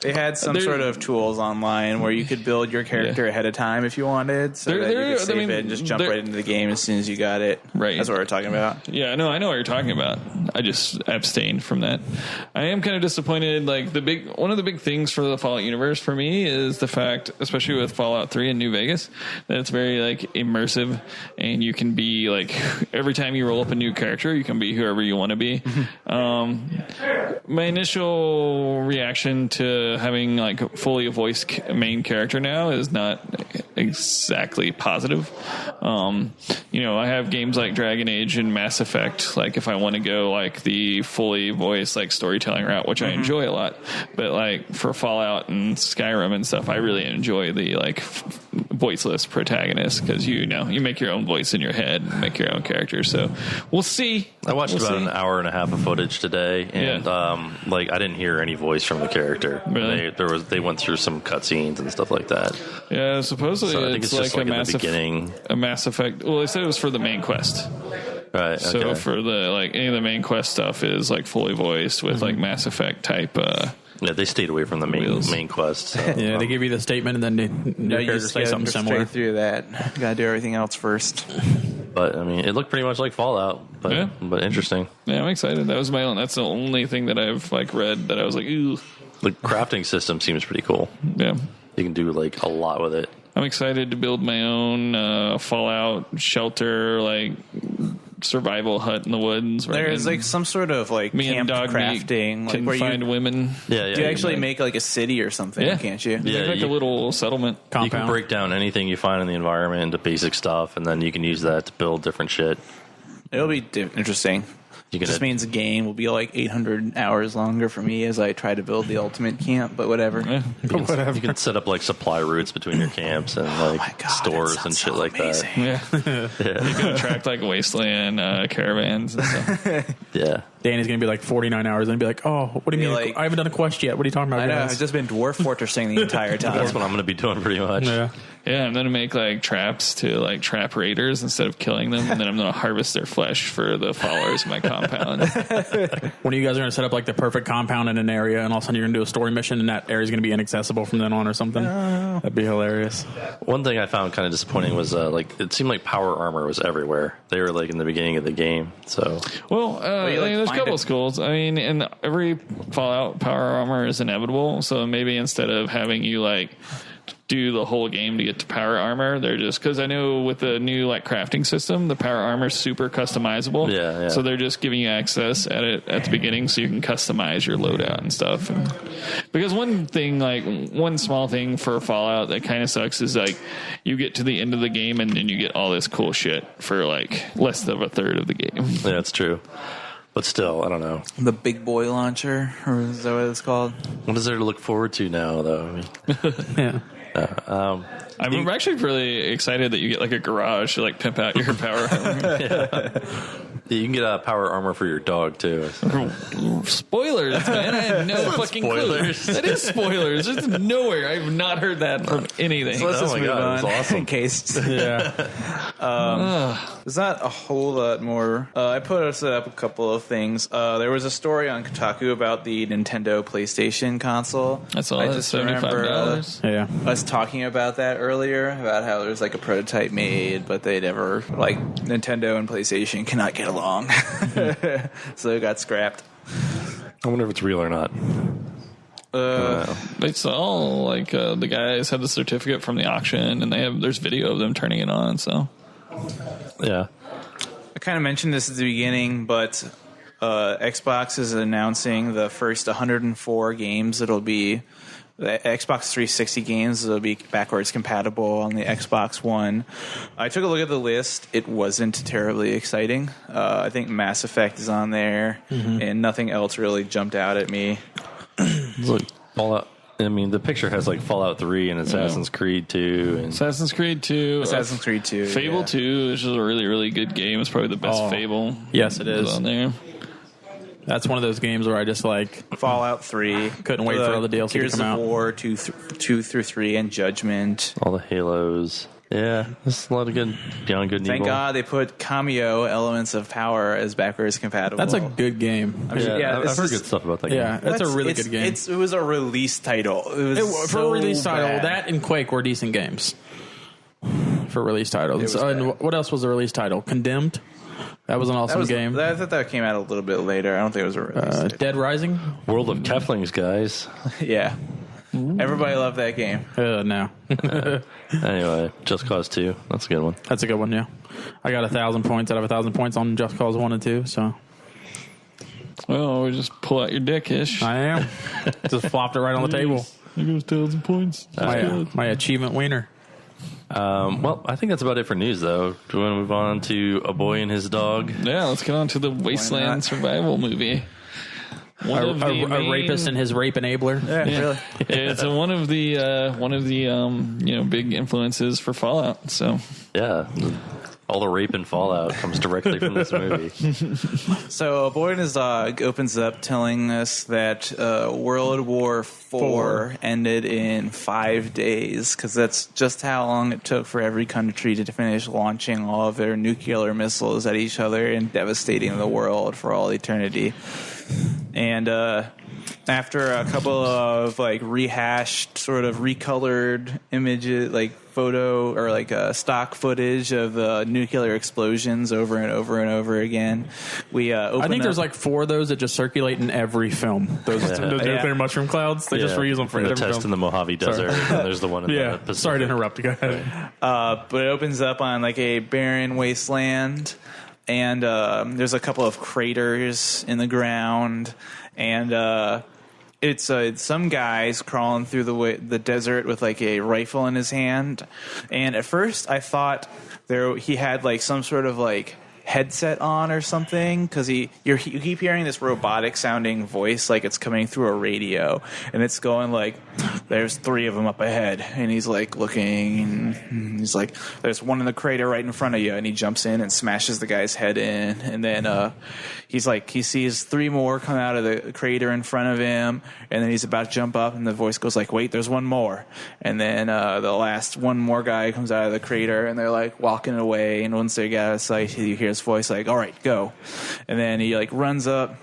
They had some sort of tools online where you could build your character ahead of time if you wanted, so that you could save it and just jump right into the game as soon as you got it. Right. That's what we're talking about. Yeah, no, I know what you're talking about. I just abstained from that. I am kind of disappointed. Like one of the big things for the Fallout universe for me is the fact, especially with Fallout 3 in New Vegas, that it's very like immersive, and you can be like every time you roll up a new character, you can be whoever you want to be. My initial reaction to having like fully a voiced main character now is not exactly positive. I have games like Dragon Age and Mass Effect. Like if I want to go like the fully voiced like storytelling route, which I enjoy a lot, but like for Fallout and Skyrim and stuff, I really enjoy the like voiceless protagonist because you make your own voice in your head and make your own character. So we'll see. I watched about an hour and a half of footage today, and I didn't hear any voice from the character. Really? They went through some cutscenes and stuff like that. Yeah, supposedly So I think it's it's just like a a Mass Effect. Well, they said it was for the main quest. Right. So okay. for the any of the main quest stuff is like fully voiced with like Mass Effect type. Yeah, they stayed away from the main quest. So. Yeah, they give you the statement and then your You character just say gotta something go similar. straight through that. You gotta do everything else first. But I mean, it looked pretty much like Fallout, but interesting. Yeah, I'm excited. That's the only thing that I've like read that I was like, ooh. The crafting system seems pretty cool. Yeah. You can do like a lot with it. I'm excited to build my own Fallout shelter, like survival hut in the woods. There's like some sort of like me camp and dog crafting, like can where find women. Yeah, you actually make like a city or something, Yeah. can't you? Yeah, Make like a little settlement. You can Compound. break down anything you find in the environment into basic stuff, and then you can use that to build different shit. It'll be interesting. You It can just means the game will be like 800 hours longer for me as I try to build the ultimate camp, but whatever. Yeah. you can set up like supply routes between your camps and like my God, stores that and sounds shit so like amazing. that. Yeah. You can attract like Wasteland caravans and stuff. Yeah. Danny's gonna be like 49 hours and be like, "Oh, what do you Be mean? like- I haven't done a quest yet. What are you talking about?" I know, guys?" I've just been dwarf fortressing the entire time. That's what I'm going to be doing pretty much. Yeah. Yeah, I'm going to make like traps to like trap raiders instead of killing them, and then I'm going to harvest their flesh for the followers of my compound. When you guys are gonna set up like the perfect compound in an area, and all of a sudden you're gonna do a story mission, and that area is gonna be inaccessible from then on or something. That'd be hilarious. One thing I found kind of disappointing was like it seemed like power armor was everywhere. They were like in the beginning of the game. So Well, you, like, there's a find couple it? of schools. I mean, in every Fallout, power armor is inevitable. So maybe instead of having you like do the whole game to get to power armor, they're just, because I know with the new like crafting system, the power armor is super customizable. Yeah. So they're just giving you access at it at the beginning, so you can customize your loadout and stuff. And because one thing, like one small thing for Fallout that kind of sucks is like you get to the end of the game and then you get all this cool shit for like less than a third of the game. yeah, it's true. But still, I don't know. The big boy launcher, or is that what it's called? What is there to look forward to now, though? I mean, Yeah. I'm actually really excited that you get like a garage to like pimp out your power armor. you can get a power armor for your dog too. Spoilers, man! I had no fucking spoilers. clue. That is spoilers. It's nowhere. I have not heard that from anything. So let's Oh just my move God, on it was awesome. in case. Yeah. There's not a whole lot more. I put up a couple of things. There was a story on Kotaku about the Nintendo PlayStation console. That's all. I That's just remember $75. Yeah. us talking about that earlier, about how there's like a prototype made, but they never, like, Nintendo and PlayStation cannot get along. So it got scrapped. I wonder if it's real or not. They saw like the guys had the certificate from the auction, and there's video of them turning it on. So Yeah. I kind of mentioned this at the beginning, but Xbox is announcing the first 104 games that'll be the Xbox 360 games that'll be backwards compatible on the Xbox One. I took a look at the list. It wasn't terribly exciting. I think Mass Effect is on there, and nothing else really jumped out at me. Look, Fallout. I mean, the picture has like Fallout 3 and Assassin's Creed 2. And Assassin's Creed 2, Assassin's Creed 2. Fable yeah. 2, which is a really really good game. It's probably the best Oh. Fable. Yes, it is. on there. That's one of those games where I just like Fallout 3. Couldn't wait for all the DLC to Gears come of out. War 2 through 3 and Judgment. all the Halos. Yeah, there's a lot of good Beyond Good and Thank Evil. God they put Cameo Elements of Power as backwards compatible. that's a good game. Yeah, Yeah, I've it's heard just- good stuff about that Yeah, game. that's a really good game. It was a release title. It was For a release title, bad. that and Quake were decent games. For release titles. was And what else was the release title? Condemned? That was an That awesome was, game. I thought that came out a little bit later. I don't think it was a release. title. Dead Rising? World of Keflings, guys. Yeah, everybody loved that game. No. Anyway, Just Cause 2. That's a good one. That's a good one, yeah. I got 1,000 points out of 1,000 points on Just Cause 1 and 2, so Well, we just pull out your dick-ish. I am. Just flopped it right on the table. There goes 1,000 points. My achievement wiener. Well, I think that's about it for news, though. Do you want to move on to A Boy and His Dog? Yeah, let's get on to the Wasteland not? survival movie. One of the A main- rapist and his rape enabler. Yeah, really. It's one of the big influences for Fallout. So Yeah. All the rape and Fallout comes directly from this movie. So, A Boy and His Dog opens up telling us that World War IV ended in 5 days, because that's just how long it took for every country to finish launching all of their nuclear missiles at each other and devastating the world for all eternity. And after a couple of like rehashed, sort of recolored images, like photo or like stock footage of nuclear explosions over and over and over again, we I think there's like 4 of those that just circulate in every film. Those nuclear mushroom clouds. They just reuse them for the every test film. in the Mojave Desert. And there's the one in the Pacific. Sorry to interrupt. Go ahead. but it opens up on like a barren wasteland, and there's a couple of craters in the ground, and it's some guys crawling through the desert with like a rifle in his hand. And at first I thought he had like some sort of like headset on or something, because you keep hearing this robotic sounding voice like it's coming through a radio, and it's going like, there's 3 of them up ahead, and he's like looking, and he's like, there's one in the crater right in front of you, and he jumps in and smashes the guy's head in, and then he's like, he sees 3 more come out of the crater in front of him, and then he's about to jump up, and the voice goes like, wait, there's one more, and then the last one more guy comes out of the crater, and they're like walking away, and once they get out of sight, you hear his voice like, all right, go. And then he like runs up,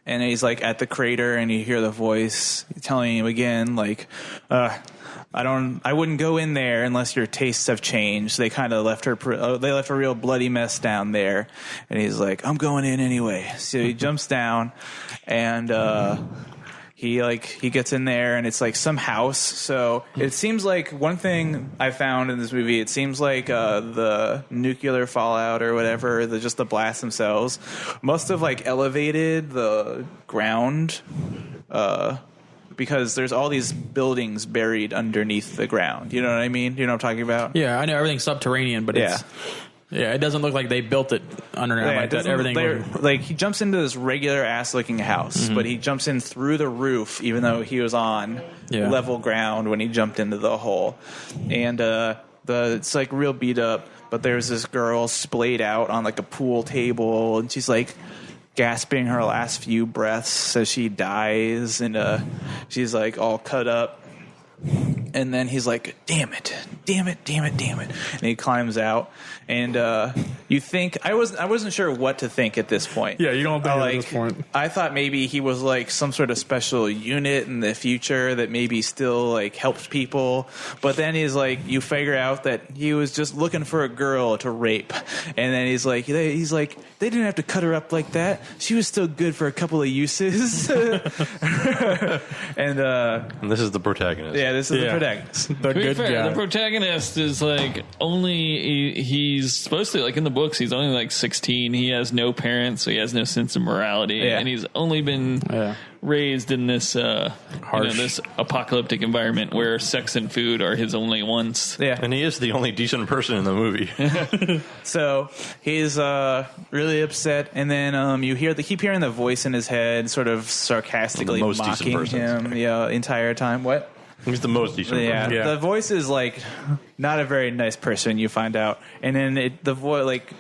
and he's like at the crater, and you hear the voice telling him again like, I wouldn't go in there unless your tastes have changed. They kind of left they left a real bloody mess down there. And he's like, I'm going in anyway. So he jumps down, and he gets in there, and it's like some house. So it seems like, one thing I found in this movie, it seems like the nuclear fallout or whatever, just the blasts themselves must have like elevated the ground, because there's all these buildings buried underneath the ground. You know what I mean? You know what I'm talking about? Yeah, I know everything's subterranean, but it doesn't look like they built it underground like that. Everything like he jumps into this regular ass looking house, but he jumps in through the roof, even though he was on level ground when he jumped into the hole. And it's like real beat up, but there's this girl splayed out on like a pool table, and she's like gasping her last few breaths as she dies, and she's like all cut up. And then he's like, damn it. And he climbs out. And you think, I wasn't sure what to think at this point. Yeah, you don't think at this point. I thought maybe he was like some sort of special unit in the future that maybe still like helps people. But then he's like, you figure out that he was just looking for a girl to rape. And then he's like, they didn't have to cut her up like that. She was still good for a couple of uses. And this is the protagonist. Yeah, this is the protagonist. The good fair, guy. the protagonist is like he's supposed to, like in the books, he's only like 16. He has no parents, so he has no sense of morality, and he's only been raised in this this apocalyptic environment where sex and food are his only wants. Yeah, and he is the only decent person in the movie. So he's really upset, and then you keep hearing the voice in his head, sort of sarcastically mocking him the entire time. What? He's the most decent person. The voice is like not a very nice person, you find out, and then the voice, like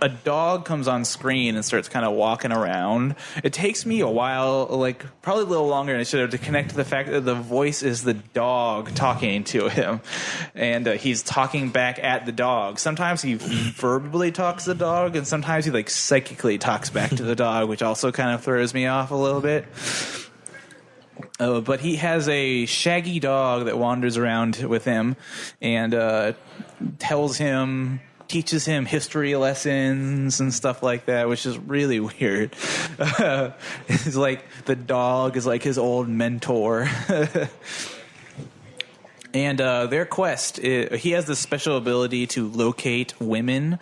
a dog comes on screen and starts kind of walking around. It takes me a while, like probably a little longer than it should have, to connect to the fact that the voice is the dog talking to him, and he's talking back at the dog. Sometimes he verbally talks to the dog, and sometimes he like psychically talks back to the dog, which also kind of throws me off a little bit. But he has a shaggy dog that wanders around with him and teaches him history lessons and stuff like that, which is really weird. It's like the dog is like his old mentor. And their quest, he has this special ability to locate women.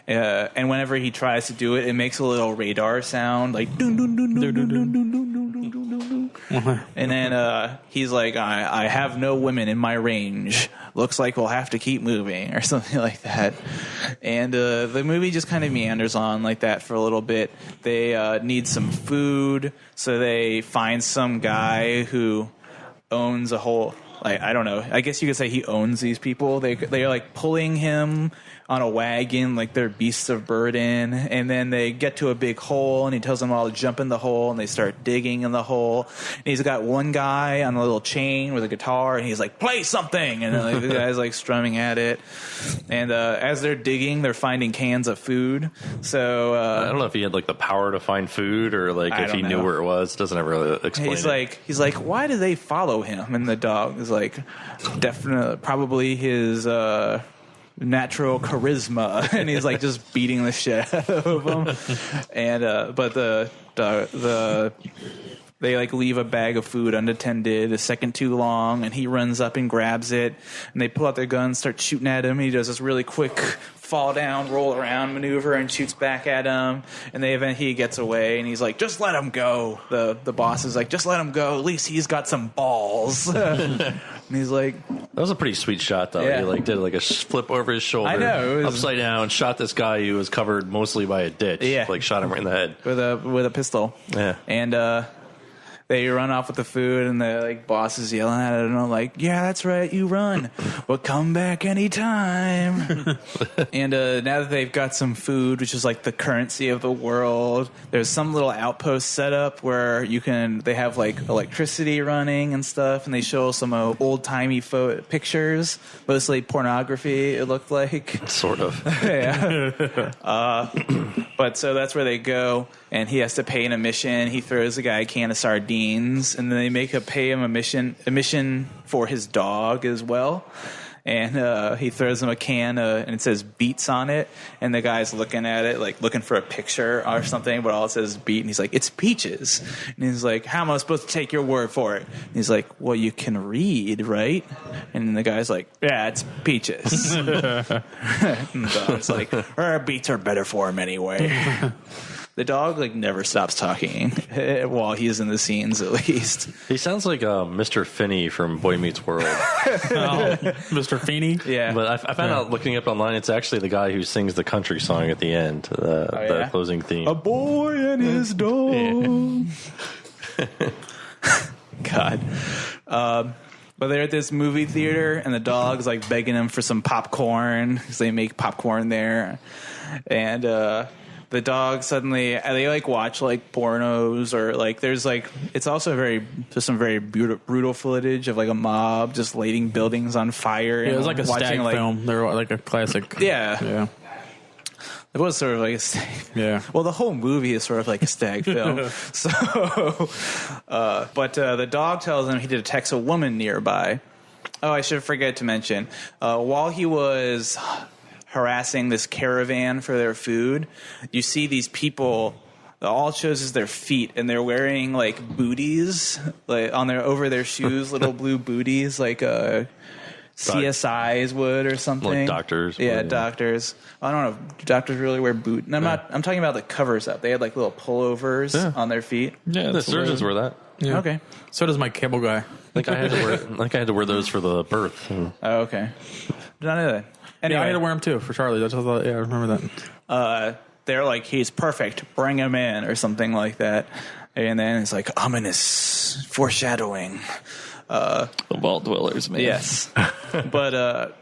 And whenever he tries to do it, it makes a little radar sound, like dun dun dun dun dun dun dun dun dun dun. And then he's like, I have no women in my range. Looks like we'll have to keep moving, or something like that. And the movie just kind of meanders on like that for a little bit. They need some food, so they find some guy who owns a whole, like, I don't know, I guess you could say he owns these people. They're like pulling him on a wagon, like they're beasts of burden. And then they get to a big hole, and he tells them all to jump in the hole, and they start digging in the hole. And he's got one guy on a little chain with a guitar, and he's like, play something. And then like, the guy's like strumming at it. And as they're digging, they're finding cans of food. So I don't know if he had like the power to find food, or like if he knew where it was. Doesn't ever really explain. He's like, why do they follow him? And the dog is like, definitely, probably his natural charisma, and he's like just beating the shit out of him. And but they like leave a bag of food unattended a second too long, and he runs up and grabs it, and they pull out their guns, start shooting at him. He does this really quick fall down, roll around maneuver, and shoots back at him. And he gets away, and he's like, just let him go. The boss is like, just let him go, at least he's got some balls. And he's like, that was a pretty sweet shot, though. Yeah. He like did like a flip over his shoulder, I know, it was upside down, shot this guy who was covered mostly by a ditch. Yeah. Like shot him right in the head with a pistol. Yeah. And they run off with the food, and the like boss is yelling at it, and I'm like, yeah, that's right, you run, but come back anytime. And now that they've got some food, which is like the currency of the world, there's some little outpost set up where they have like electricity running and stuff, and they show some old timey pictures, mostly pornography. It looked like sort of. Yeah. But so that's where they go, and he has to pay an admission. He throws the guy a can of sardines, and then they pay him a mission for his dog as well. And he throws him a can, and it says Beats on it. And the guy's looking at it, like looking for a picture or something, but all it says is Beat. And he's like, it's peaches. And he's like, how am I supposed to take your word for it? And he's like, well, you can read, right? And the guy's like, yeah, it's peaches. And the dog's like, Beats are better for him anyway. The dog like never stops talking while he's in the scenes, at least. He sounds like Mr. Finney from Boy Meets World. Mr. Feeney? Yeah. But I found out looking up online, it's actually the guy who sings the country song at the end, the closing theme. A boy and his dog. God. But they're at this movie theater, and the dog's like begging him for some popcorn because they make popcorn there. And the dog suddenly, they like watch like pornos, or like there's like, it's also some very brutal footage of like a mob just lighting buildings on fire. Yeah, it was like a stag film. They're like a classic. Yeah. It was sort of like a stag. Yeah. Well, the whole movie is sort of like a stag film. So, but the dog tells him he detects a woman nearby. Oh, I should forget to mention, while he was harassing this caravan for their food, you see these people, all it shows is their feet, and they're wearing like booties like over their shoes, little blue booties, like CSIs would or something. Like doctors. Yeah, doctors. I don't know if doctors really wear boots. I'm talking about the covers up. They had like little pullovers on their feet. Yeah, the surgeons wear that. Yeah. Okay. So does my cable guy. I had to wear those for the birth. Oh, okay. Did not know that. Anyway, Yeah, I had to wear him too for Charlie. That's what I thought. Yeah, I remember that. They're like, he's perfect, bring him in, or something like that. And then it's like ominous foreshadowing. The vault dwellers, man. Yes. But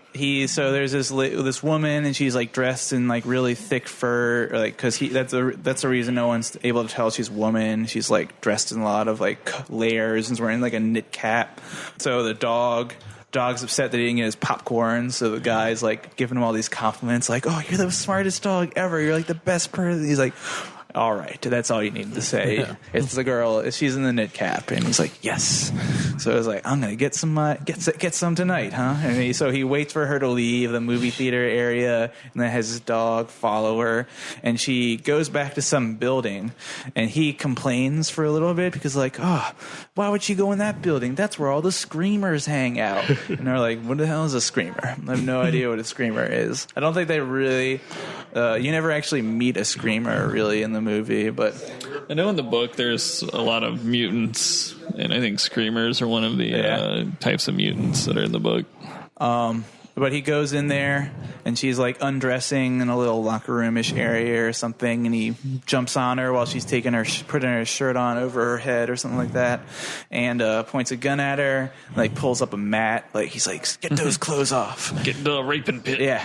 so there's this woman, and she's like dressed in like really thick fur, like because that's the reason no one's able to tell she's a woman. She's like dressed in a lot of like layers, and is wearing like a knit cap. So the dog's upset that he didn't get his popcorn, so the guy's like giving him all these compliments, like, oh, you're the smartest dog ever, you're like the best person. He's like, all right, that's all you need to say. Yeah. It's the girl, she's in the knit cap, and he's like, yes. So I was like, I'm gonna get some tonight, huh? And so he waits for her to leave the movie theater area, and then has his dog follow her, and she goes back to some building, and he complains for a little bit because like, oh, why would she go in that building? That's where all the screamers hang out. And they're like, what the hell is a screamer? I have no idea what a screamer is. I don't think they really. You never actually meet a screamer really in the movie, but I know in the book there's a lot of mutants, and I think screamers are one of the types of mutants that are in the book. But he goes in there, and she's like undressing in a little locker roomish area or something, and he jumps on her while she's putting her shirt on over her head or something like that, and points a gun at her, like pulls up a mat, like he's like, "Get those clothes off." Get into a raping pit. Yeah.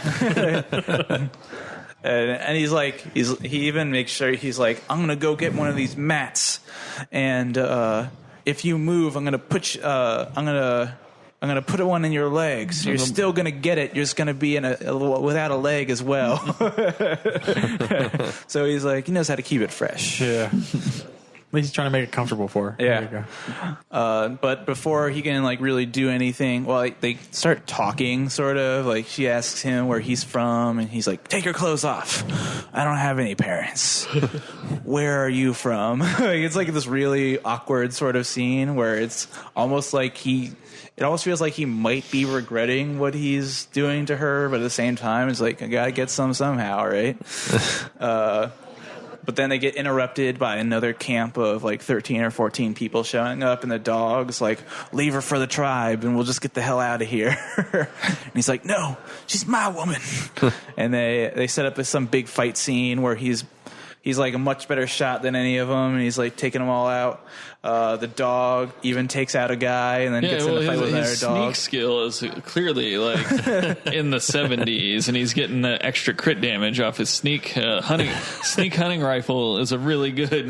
And he's like, he even makes sure he's like, "I'm gonna go get one of these mats, and if you move, I'm gonna put one in your legs. You're still gonna get it. You're just gonna be without a leg as well." So he's like, he knows how to keep it fresh. Yeah. At least he's trying to make it comfortable for her. Yeah. There you go. But before he can like really do anything, well, like, they start talking, sort of. Like, she asks him where he's from, and he's like, "Take your clothes off. I don't have any parents." "Where are you from?" Like, it's like this really awkward sort of scene where it's almost like it almost feels like he might be regretting what he's doing to her, but at the same time, it's like, I gotta get some somehow, right? But then they get interrupted by another camp of like 13 or 14 people showing up, and the dog's like, "Leave her for the tribe, and we'll just get the hell out of here." And he's like, "No, she's my woman." And they set up some big fight scene where he's like a much better shot than any of them, and he's like taking them all out. The dog even takes out a guy and then gets in a fight with another dog. Sneak skill is clearly like in the 70s, and he's getting the extra crit damage off his sneak hunting rifle is a really good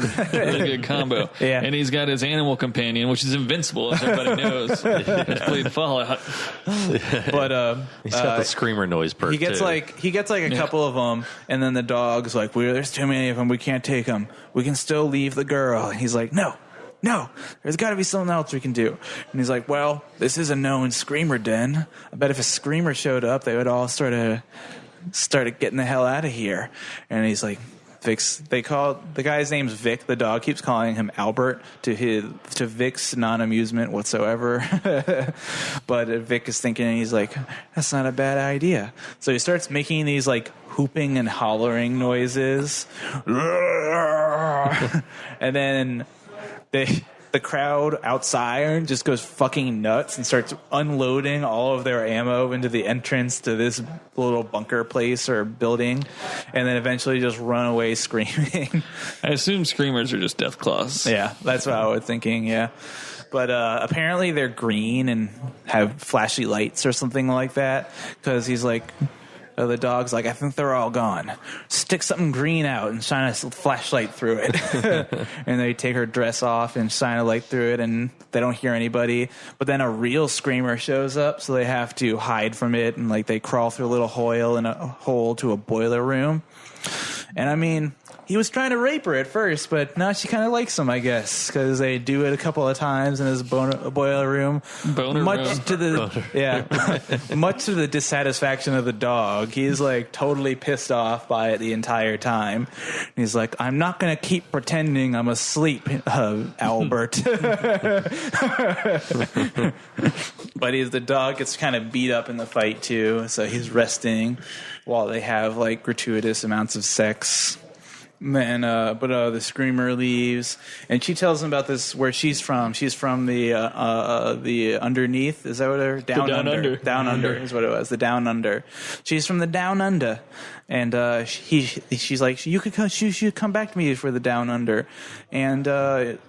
combo. Yeah. And he's got his animal companion, which is invincible, as everybody knows. It's played Fallout. But He's got the screamer noise perk. he gets like a couple of them, and then the dog's like, "There's too many of them. We can't take them. We can still leave the girl." And he's like, No, there's got to be something else we can do. And he's like, "Well, this is a known screamer den. I bet if a screamer showed up, they would all started getting the hell out of here." And he's like, the guy's name's Vic. The dog keeps calling him Albert to Vic's non-amusement whatsoever. But Vic is thinking, he's like, "That's not a bad idea." So he starts making these like whooping and hollering noises. And then the crowd outside just goes fucking nuts and starts unloading all of their ammo into the entrance to this little bunker place or building, and then eventually just run away screaming. I assume screamers are just death claws. Yeah, that's what I was thinking, yeah. But apparently they're green and have flashy lights or something like that, because he's like... the dog's like, "I think they're all gone. Stick something green out and shine a flashlight through it." And they take her dress off and shine a light through it, and they don't hear anybody. But then a real screamer shows up, so they have to hide from it, and like they crawl through a little hole to a boiler room. And I mean, he was trying to rape her at first, but now she kind of likes him, I guess, because they do it a couple of times in his boiler room. Much to the dissatisfaction of the dog. He's like totally pissed off by it the entire time. And he's like, "I'm not going to keep pretending I'm asleep, Albert." But the dog gets kind of beat up in the fight too, so he's resting while they have like gratuitous amounts of sex. And but the screamer leaves, and she tells him about this, where she's from. She's from the underneath. Is that what they're down under? Down under is what it was. The down under. She's from the down under, and she's like, you should come back to me for the down under, and.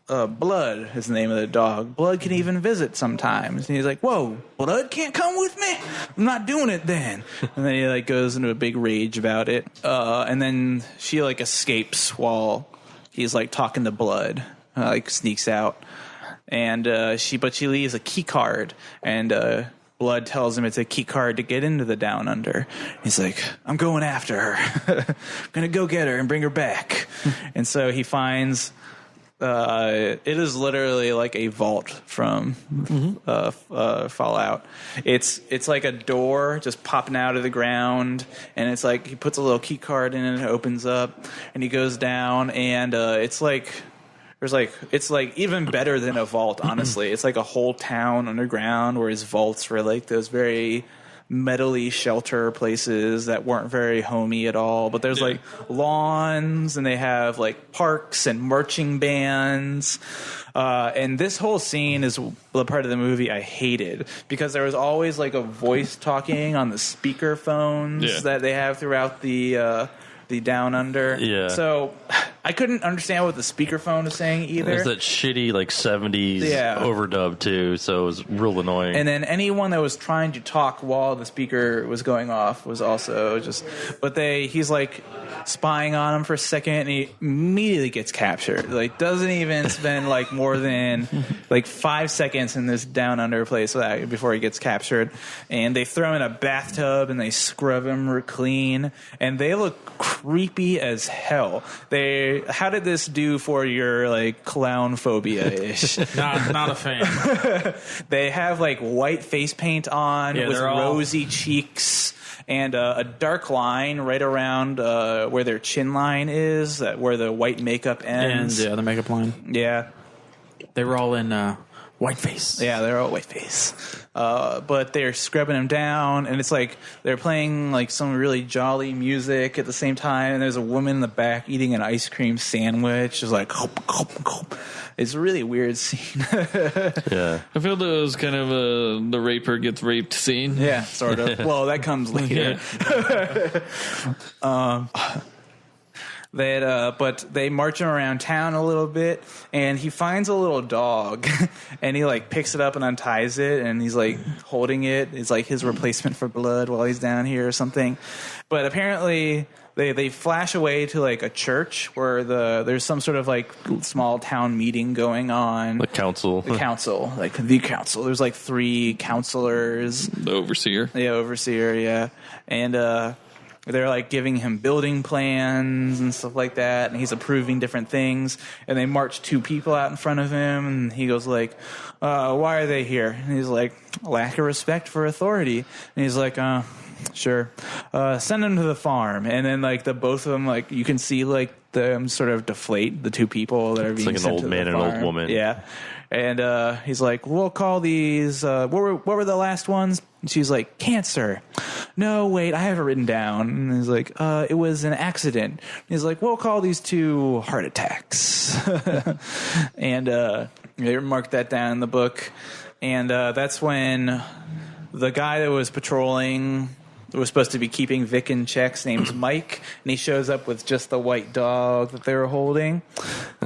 Blood is the name of the dog. Blood can even visit sometimes. And he's like, "Whoa, Blood can't come with me? I'm not doing it then." And then he like goes into a big rage about it. And then she like escapes while he's like talking to Blood, like sneaks out. And she leaves a key card, and Blood tells him it's a key card to get into the down under. He's like, "I'm going after her. I'm gonna go get her and bring her back." And so he finds. It is literally like a vault from Fallout. It's like a door just popping out of the ground, and it's like he puts a little key card in and it opens up, and he goes down, and it's like even better than a vault, honestly. It's like a whole town underground, where his vaults were like those very metally shelter places that weren't very homey at all. But there's like lawns, and they have like parks and marching bands. And this whole scene is the part of the movie I hated, because there was always like a voice talking on the speaker phones that they have throughout the Down Under. Yeah. So I couldn't understand what the speakerphone was saying either. There's that shitty like 70s overdub too, so it was real annoying. And then anyone that was trying to talk while the speaker was going off was also just. But he's like spying on him for a second, and he immediately gets captured. Like, doesn't even spend like more than like 5 seconds in this Down Under place before he gets captured. And they throw him in a bathtub and they scrub him clean, and they look creepy as hell. How did this do for your like clown phobia ish? Not a fan. They have like white face paint on with rosy cheeks and a dark line right around where their chin line is, where the white makeup ends. And the makeup line. Yeah. They were all in white face. Yeah, they're all white face. But they're scrubbing him down, and it's like they're playing like some really jolly music at the same time, and there's a woman in the back eating an ice cream sandwich. It's like, it's a really weird scene. Yeah. I feel that was kind of the raper gets raped scene. Yeah, sort of. Well, that comes later. But they march him around town a little bit, and he finds a little dog, and he like picks it up and unties it, and he's like holding it. It's like his replacement for blood while he's down here or something. But apparently they flash away to like a church where there's some sort of like small town meeting going on. The council. The council. There's like 3 counselors. The overseer. The overseer, yeah. And they're like giving him building plans and stuff like that, and he's approving different things. And they march 2 people out in front of him, and he goes like, why are they here? And he's like, lack of respect for authority. And he's like, sure, send them to the farm. And then like the both of them, like you can see like them sort of deflate, the 2 people that are being like sent an old to man the and an farm. old woman. Yeah. And he's like, we'll call these, what were the last ones? And she's like, cancer. No, wait, I have it written down. And he's like, it was an accident. And he's like, we'll call these 2 heart attacks. And they marked that down in the book. And that's when the guy that was patrolling was supposed to be keeping Vic in checks, named Mike, and he shows up with just the white dog that they were holding.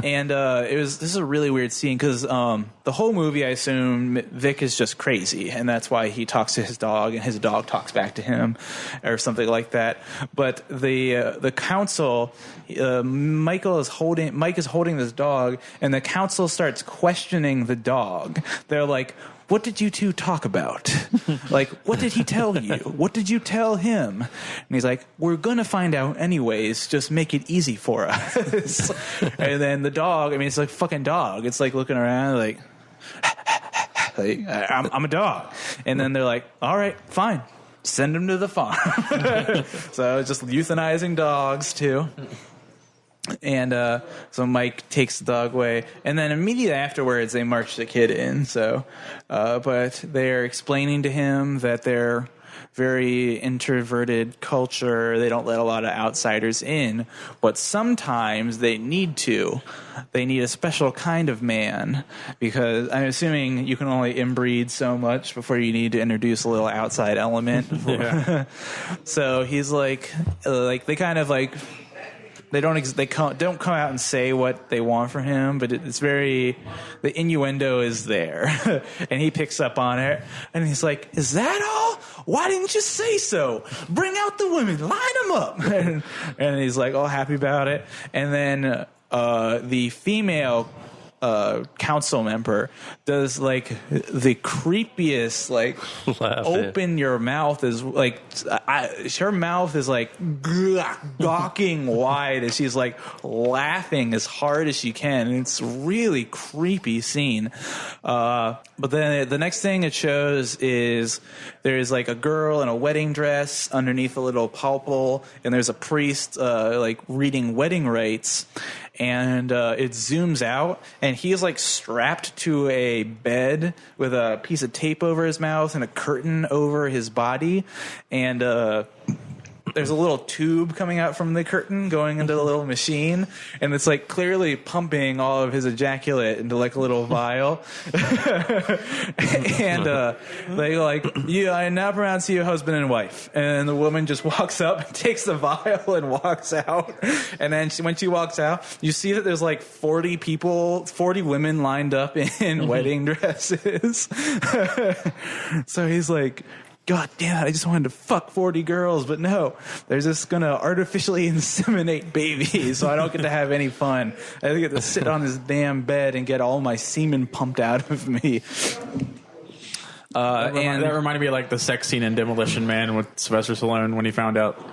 And this is a really weird scene because the whole movie, I assume Vic is just crazy, and that's why he talks to his dog, and his dog talks back to him, or something like that. But the council, Mike is holding this dog, and the council starts questioning the dog. They're like, what did you 2 talk about? Like, what did he tell you? What did you tell him? And he's like, we're going to find out anyways. Just make it easy for us. And then the dog, I mean, it's like fucking dog. It's like looking around like I'm a dog. And then they're like, all right, fine. Send him to the farm. So just euthanizing dogs too. And so Mike takes the dog away, and then immediately afterwards they march the kid in. So, but they're explaining to him that they're very introverted culture. They don't let a lot of outsiders in, but sometimes they need to. They need a special kind of man, because I'm assuming you can only inbreed so much before you need to introduce a little outside element. Yeah. So he's like they kind of like. They don't come out and say what they want from him, but it's very, the innuendo is there. And he picks up on it, and he's like, is that all? Why didn't you say so? Bring out the women, line them up. And he's like all happy about it. And then the female council member does like the creepiest, like open your mouth is like her mouth is like gawking wide as she's like laughing as hard as she can, and it's really creepy scene. But then the next thing it shows is there's like a girl in a wedding dress underneath a little pulpit, and there's a priest like reading wedding rites. and it zooms out, and he's like strapped to a bed with a piece of tape over his mouth and a curtain over his body, and there's a little tube coming out from the curtain going into the little machine, and it's like clearly pumping all of his ejaculate into like a little vial. And they go like, I now pronounce you husband and wife. And the woman just walks up and takes the vial and walks out. And then when she walks out, you see that there's like 40 women lined up in wedding dresses. So he's like, God damn it, I just wanted to fuck 40 girls, but no, they're just going to artificially inseminate babies, so I don't get to have any fun. I get to sit on this damn bed and get all my semen pumped out of me. That reminded me of like the sex scene in Demolition Man with Sylvester Stallone when he found out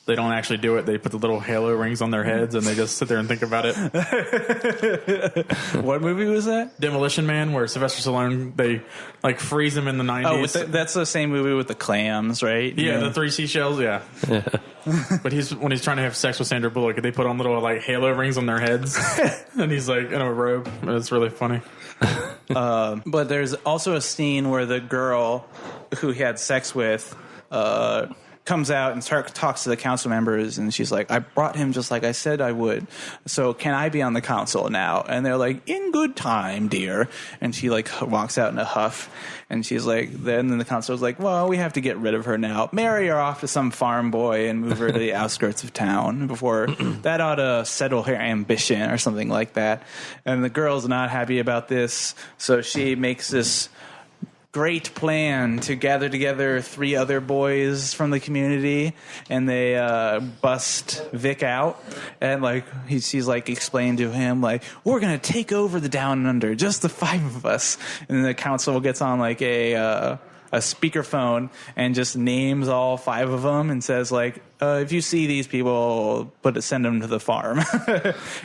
they don't actually do it. They put the little halo rings on their heads and they just sit there and think about it. What movie was that? Demolition Man, where Sylvester Stallone, they like freeze him in the 90s. Oh, that's the same movie with the clams, right? Yeah, the 3 seashells, yeah. But when he's trying to have sex with Sandra Bullock, they put on little like halo rings on their heads. And he's like in a robe. It's really funny. But there's also a scene where the girl who he had sex with comes out and talks to the council members, and she's like, I brought him just like I said I would, so can I be on the council now? And they're like, in good time, dear. And she like walks out in a huff, and she's like, then the council's like, well, we have to get rid of her now. Marry her off to some farm boy and move her to the outskirts of town before that ought to settle her ambition or something like that. And the girl's not happy about this, so she makes this great plan to gather together 3 other boys from the community, and they bust Vic out, and like she's like explained to him like, we're gonna take over the Down and Under, just the 5 of us. And then the council gets on like a speakerphone and just names all 5 of them and says like, if you see these people, send them to the farm.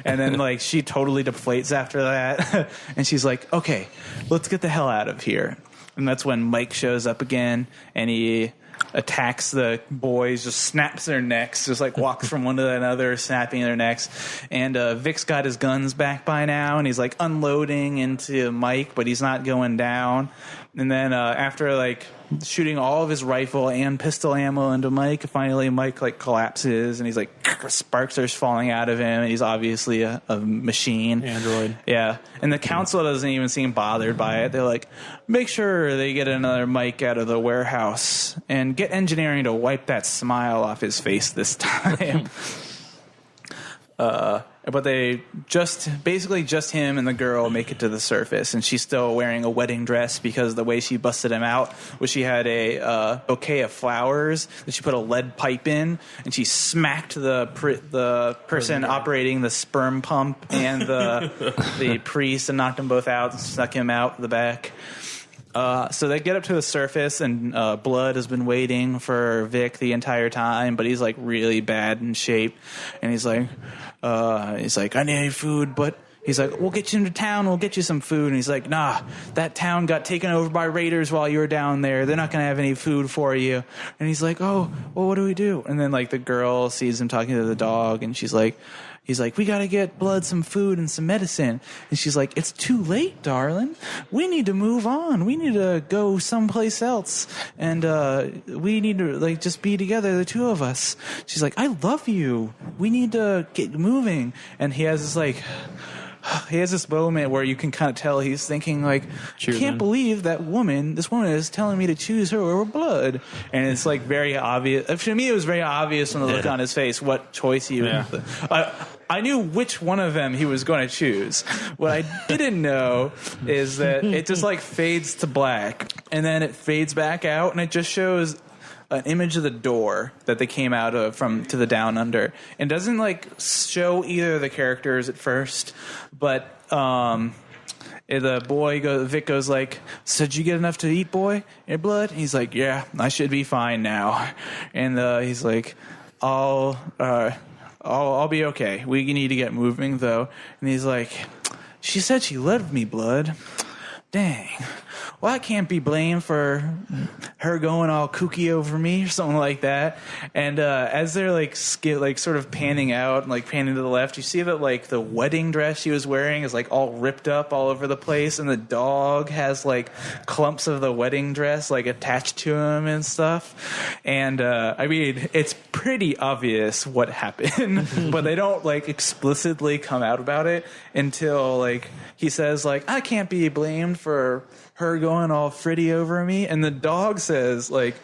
And then like she totally deflates after that. And she's like, okay, let's get the hell out of here. And that's when Mike shows up again, and he attacks the boys, just snaps their necks, just like walks from one to another, snapping their necks. And Vic's got his guns back by now, and he's like unloading into Mike, but he's not going down. And then after like shooting all of his rifle and pistol ammo into Mike, finally Mike like collapses, and he's like, sparks are falling out of him, and he's obviously a machine android. Yeah. And the council doesn't even seem bothered by it. They're like, make sure they get another Mike out of the warehouse and get engineering to wipe that smile off his face this time. But they just him and the girl make it to the surface, and she's still wearing a wedding dress because the way she busted him out was she had a bouquet of flowers that she put a lead pipe in, and she smacked the person operating the sperm pump and the priest and knocked them both out and snuck him out the back. So they get up to the surface, and Blood has been waiting for Vic the entire time, but he's like really bad in shape, and he's like, I need any food, but he's like, we'll get you into town, we'll get you some food. And he's like, nah, that town got taken over by raiders while you were down there. They're not going to have any food for you. And he's like, oh, well, what do we do? And then like the girl sees him talking to the dog, and he's like, we got to get Blood some food and some medicine. And she's like, it's too late, darling. We need to move on. We need to go someplace else. And we need to like just be together, the 2 of us. She's like, I love you. We need to get moving. And he has this moment where you can kind of tell he's thinking like, I can't believe this woman is telling me to choose her over Blood. And it's like very obvious. To me, it was very obvious from the look on his face what choice he would. I knew which one of them he was going to choose. What I didn't know is that it just like fades to black, and then it fades back out, and it just shows an image of the door that they came out of to the Down Under. And doesn't like show either of the characters at first, but Vic goes like, so did you get enough to eat, boy? Your Blood? And he's like, yeah, I should be fine now. And he's like, I'll be okay. We need to get moving though. And he's like, she said she loved me, Blood. dang, well, I can't be blamed for her going all kooky over me or something like that. And as they're like sort of panning out and like panning to the left, you see that like the wedding dress she was wearing is like all ripped up all over the place, and the dog has like clumps of the wedding dress like attached to him and stuff. And I mean, it's pretty obvious what happened, but they don't like explicitly come out about it until like he says like, I can't be blamed for her going all fritty over me, and the dog says like,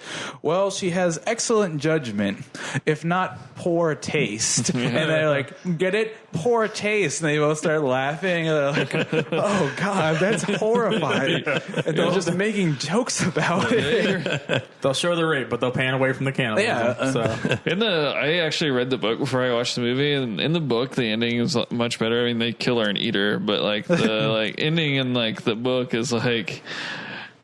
well, she has excellent judgment, if not poor taste. And they're like, get it? Poor taste. And they both start laughing, and they're like, oh god, that's horrifying. And they're just making jokes about it. They'll show the rape, but they'll pan away from the cannibalism. So. I actually read the book before I watched the movie, and in the book the ending is much better. I mean, they kill her and eat her, but like the like ending in like the book is like,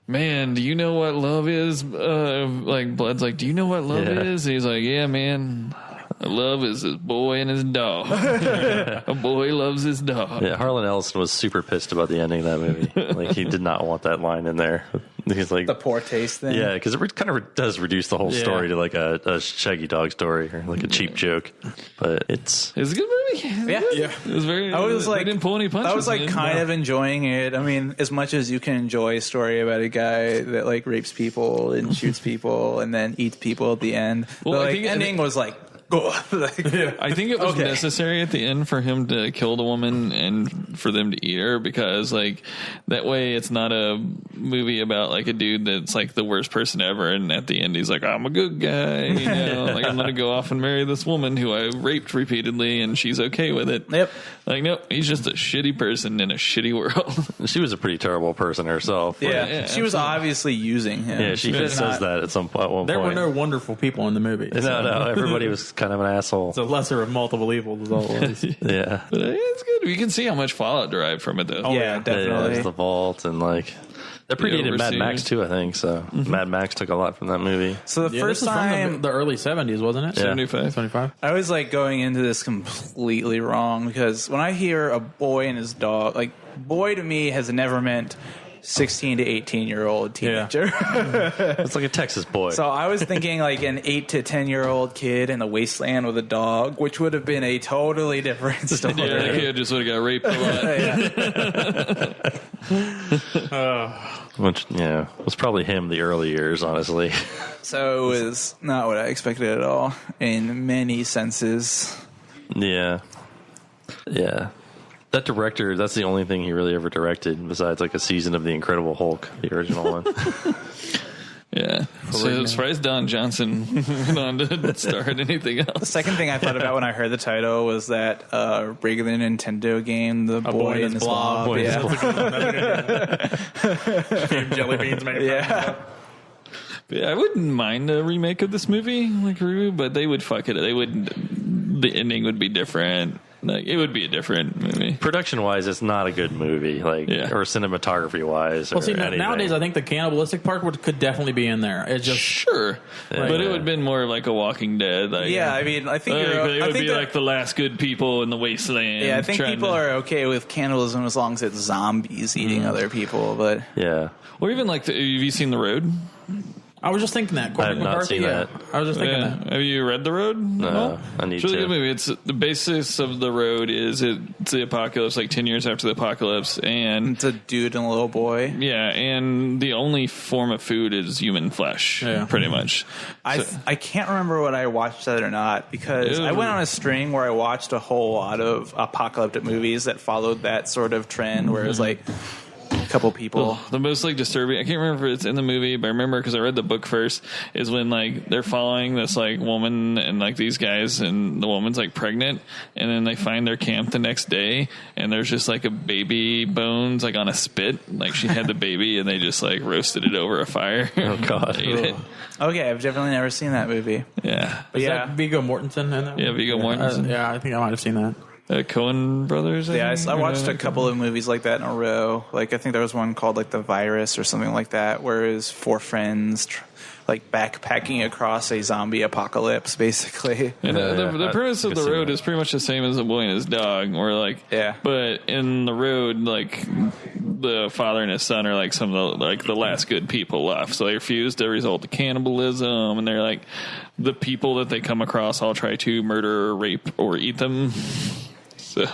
man, do you know what love is? Like Blood's like, do you know what love is? And he's like, yeah, man. Love is his boy and his dog. A boy loves his dog. Yeah, Harlan Ellison was super pissed about the ending of that movie. Like, he did not want that line in there. He's like, the poor taste thing. Yeah, because it kind of does reduce the whole story to like a Shaggy Dog story or like a cheap joke. But it's a good movie. Yeah. It was very. I was like, didn't pull any punches. I was like kind of enjoying it. I mean, as much as you can enjoy a story about a guy that like rapes people and shoots people and then eats people at the end. Well, the ending was like. I think it was necessary at the end for him to kill the woman and for them to eat her, because like that way it's not a movie about like a dude that's like the worst person ever, and at the end he's like, I'm a good guy, you know, like I'm gonna go off and marry this woman who I raped repeatedly and she's okay with it. Yep. Like, nope, he's just a shitty person in a shitty world. She was a pretty terrible person herself. Yeah, she was obviously using him. Yeah, she says that at some point. At one there point. were no wonderful people in the movie. No, everybody was kind of an asshole. It's a lesser of multiple evils is all it was. Yeah. But it's good. You can see how much fallout derived from it, though. Oh, yeah, definitely. Yeah, there's the vault, and like that predated Mad Max too, I think. So Mad Max took a lot from that movie. So the first time, from the early 70s, wasn't it? Yeah. 75. I was like going into this completely wrong, because when I hear a boy and his dog, like boy to me has never meant 16 to 18-year-old teenager. It's like a Texas boy. So I was thinking like an 8 to 10-year-old kid in the Wasteland with a dog, which would have been a totally different story. Yeah, the kid just would have got raped a lot. Which, was probably him the early years, honestly. So it was not what I expected at all in many senses. Yeah. That director, that's the only thing he really ever directed besides like a season of The Incredible Hulk, the original one. Yeah. So I'm surprised Don Johnson went on to star in anything else. The second thing I thought about when I heard the title was that regular Nintendo game, The Boy and His Blob. Jelly beans made Yeah. Yeah, I wouldn't mind a remake of this movie, like a reboot, but they would fuck it. They wouldn't. The ending would be different. Like, it would be a different movie. Production wise, it's not a good movie, or cinematography wise. Well, see, nowadays I think the cannibalistic part could definitely be in there. It's just sure, but it would have been more like a Walking Dead. Like, I mean, I think it would be like the last good people in the wasteland. Yeah, I think people are okay with cannibalism as long as it's zombies eating other people. But or even like, have you seen The Road? I was just thinking that. I have not seen that. I was just thinking that. Have you read The Road? No, I need to. It's a really to. good movie. It's the basis of The Road is it's the apocalypse, like 10 years after the apocalypse, and it's a dude and a little boy. Yeah, and the only form of food is human flesh, pretty much. I can't remember what I watched that or not, because I went on a string where I watched a whole lot of apocalyptic movies that followed that sort of trend, where it was like couple people. The most like disturbing, I can't remember if it's in the movie, but I remember because I read the book first, is when like they're following this like woman and like these guys, and the woman's like pregnant, and then they find their camp the next day, and there's just like a baby bones like on a spit, like she had the baby, and they just like roasted it over a fire. Oh god. Okay, I've definitely never seen that movie. Yeah. Is that Viggo Mortensen in that? Yeah, Viggo Mortensen. I think I might have seen that. Coen Brothers. I watched a couple of movies like that in a row. Like I think there was one called like The Virus or something like that, where it was four friends like backpacking across a zombie apocalypse, basically. And the premise of The Road is pretty much the same as The Boy and His Dog, where like, but in The Road, like the father and his son are like some of the last good people left. So they refuse to resort to cannibalism, and they're like the people that they come across all try to murder, rape, or eat them. So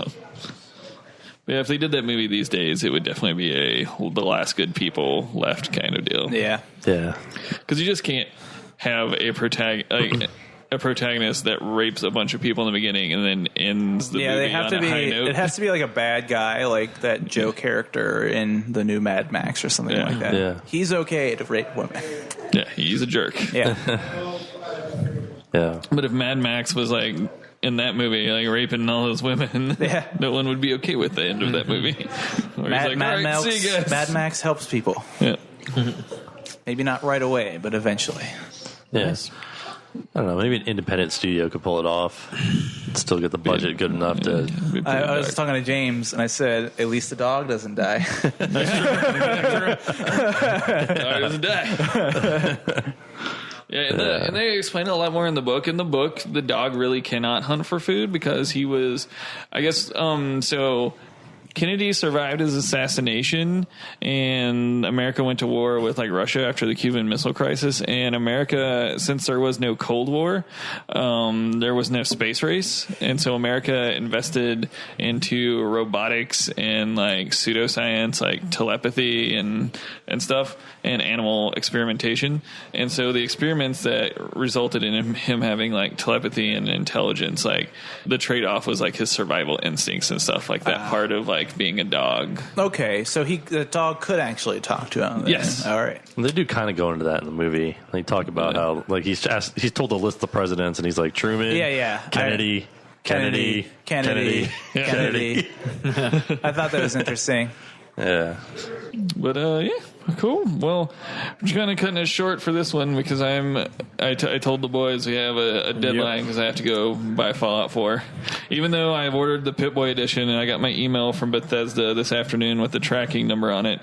yeah, if they did that movie these days, it would definitely be the last good people left kind of deal. Yeah. Because you just can't have a protagonist that rapes a bunch of people in the beginning and then ends the movie they have on to a be. high note. It has to be like a bad guy, like that Joe character in the new Mad Max or something like that. Yeah. He's okay to rape women. Yeah, he's a jerk. Yeah. Yeah. But if Mad Max was like in that movie, like raping all those women, no one would be okay with the end of that movie. Mad Max helps people. Yeah. Maybe not right away, but eventually. Yes. I don't know. Maybe an independent studio could pull it off. Still get the budget good enough to. I was talking to James, and I said, "At least the dog doesn't die." Dog doesn't die. Yeah, and they explain it a lot more in the book. In the book, the dog really cannot hunt for food because he was, I guess, so Kennedy survived his assassination, and America went to war with like Russia after the Cuban Missile Crisis. And America, since there was no Cold War, there was no space race, and so America invested into robotics and like pseudoscience, like telepathy and stuff, and animal experimentation. And so the experiments that resulted in him having like telepathy and intelligence, like the trade-off was like his survival instincts and stuff like that part of like being a dog. Okay, so the dog could actually talk to him. Then. Yes. All right. They do kind of go into that in the movie. They talk about how like he's told to list the presidents, and he's like Truman, Kennedy. I thought that was interesting. Yeah. But yeah, cool. Well, I'm just kind of cutting it short for this one because I told the boys we have a deadline because I have to go buy Fallout 4. Even though I've ordered the Pip-Boy edition and I got my email from Bethesda this afternoon with the tracking number on it.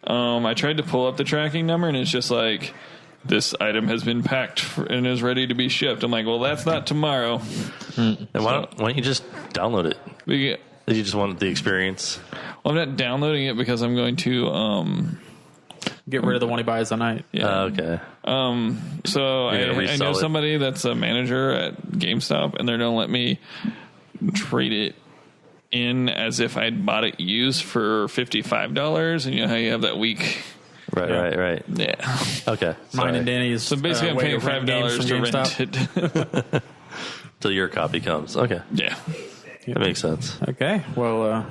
I tried to pull up the tracking number and it's just like, this item has been packed and is ready to be shipped. I'm like, well, that's not tomorrow. And why don't you just download it? Did you just want the experience? Well, I'm not downloading it because I'm going to get rid of the one he buys tonight. Yeah. Okay. So I know somebody that's a manager at GameStop, and they're going to let me trade it in as if I'd bought it used for $55. And you know how you have that week. Right. Yeah. Okay. Mine and Danny's. So basically, I'm paying $5 to rent it. Till your copy comes. Okay. Yeah. That makes sense. Okay. Well,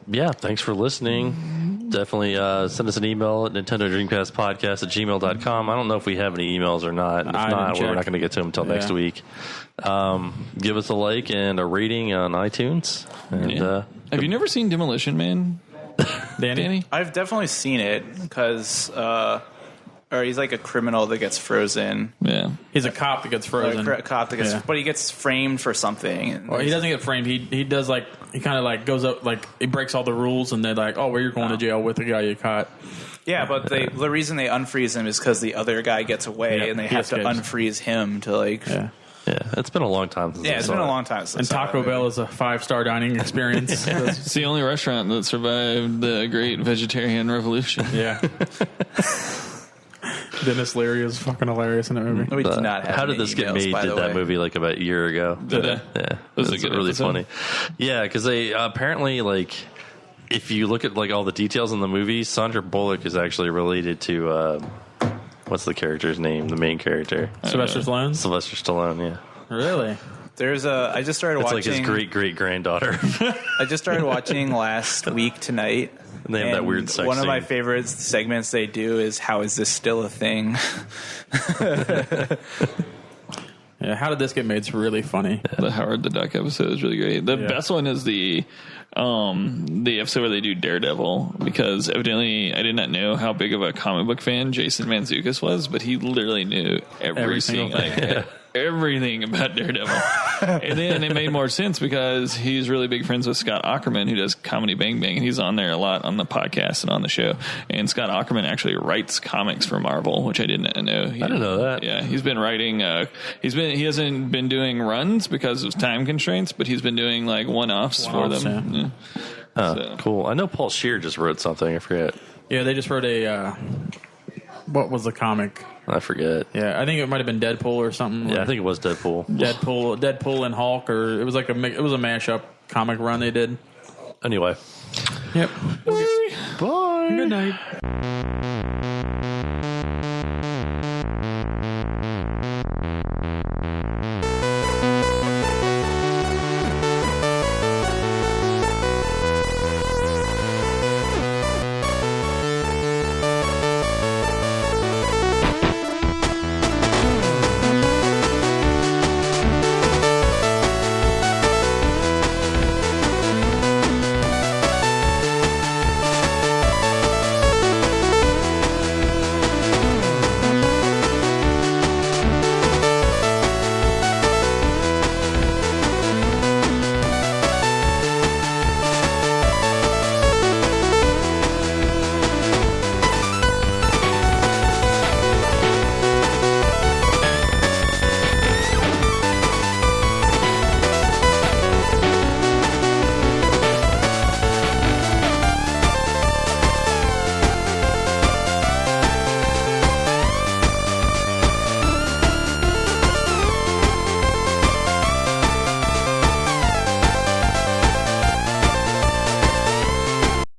yeah, thanks for listening. Definitely send us an email at Nintendo Dreamcast Podcast at gmail.com. I don't know if we have any emails or not. If not, we're not going to get to them until next week. Give us a like and a rating on iTunes. And have you never seen Demolition Man, Danny? I've definitely seen it because... or he's like a criminal that gets frozen. Yeah, he's a cop that gets frozen. A cop that gets, but he gets framed for something. Well, he doesn't get framed. He does like he kind of like goes up like he breaks all the rules, and they're like, "Oh, well, you're going to jail with the guy you caught." Yeah, but the reason they unfreeze him is because the other guy gets away, and they have to unfreeze him to like. Yeah, it's been a long time since. It's been a long time since. And Taco Bell is a 5-star dining experience. It's the only restaurant that survived the Great Vegetarian Revolution. Yeah. Dennis Leary is fucking hilarious in that movie. We did not have How did this get made? Did that movie like about a year ago? Did it? Yeah, was it really funny. Yeah, because they apparently like if you look at like all the details in the movie, Sandra Bullock is actually related to what's the character's name? The main character, Sylvester Stallone. Sylvester Stallone. Yeah. Really? There's I just started watching. It's like his great granddaughter. I just started watching last week tonight. And they have that weird sex One of my scene. favorite segments they do is how is this still a thing? Yeah, how did this get made? It's really funny. The Howard the Duck episode is really great. The best one is the episode where they do Daredevil, because evidently I did not know how big of a comic book fan Jason Mantzoukas was, but he literally knew everything about Daredevil. And then it made more sense because he's really big friends with Scott Aukerman, who does Comedy Bang Bang, and he's on there a lot on the podcast and on the show. And Scott Aukerman actually writes comics for Marvel, which I didn't know. I didn't know that. Yeah, he's been writing. He hasn't been doing runs because of time constraints, but he's been doing like one-offs for them. Yeah. Oh, So. cool. I know Paul Scheer just wrote something. I forget. Yeah, they just wrote a. What was the comic? I forget. Yeah, I think it might have been Deadpool or something. Yeah, I think it was Deadpool. Deadpool and Hulk, or it was like a mashup comic run they did. Anyway. Yep. Bye. Good night.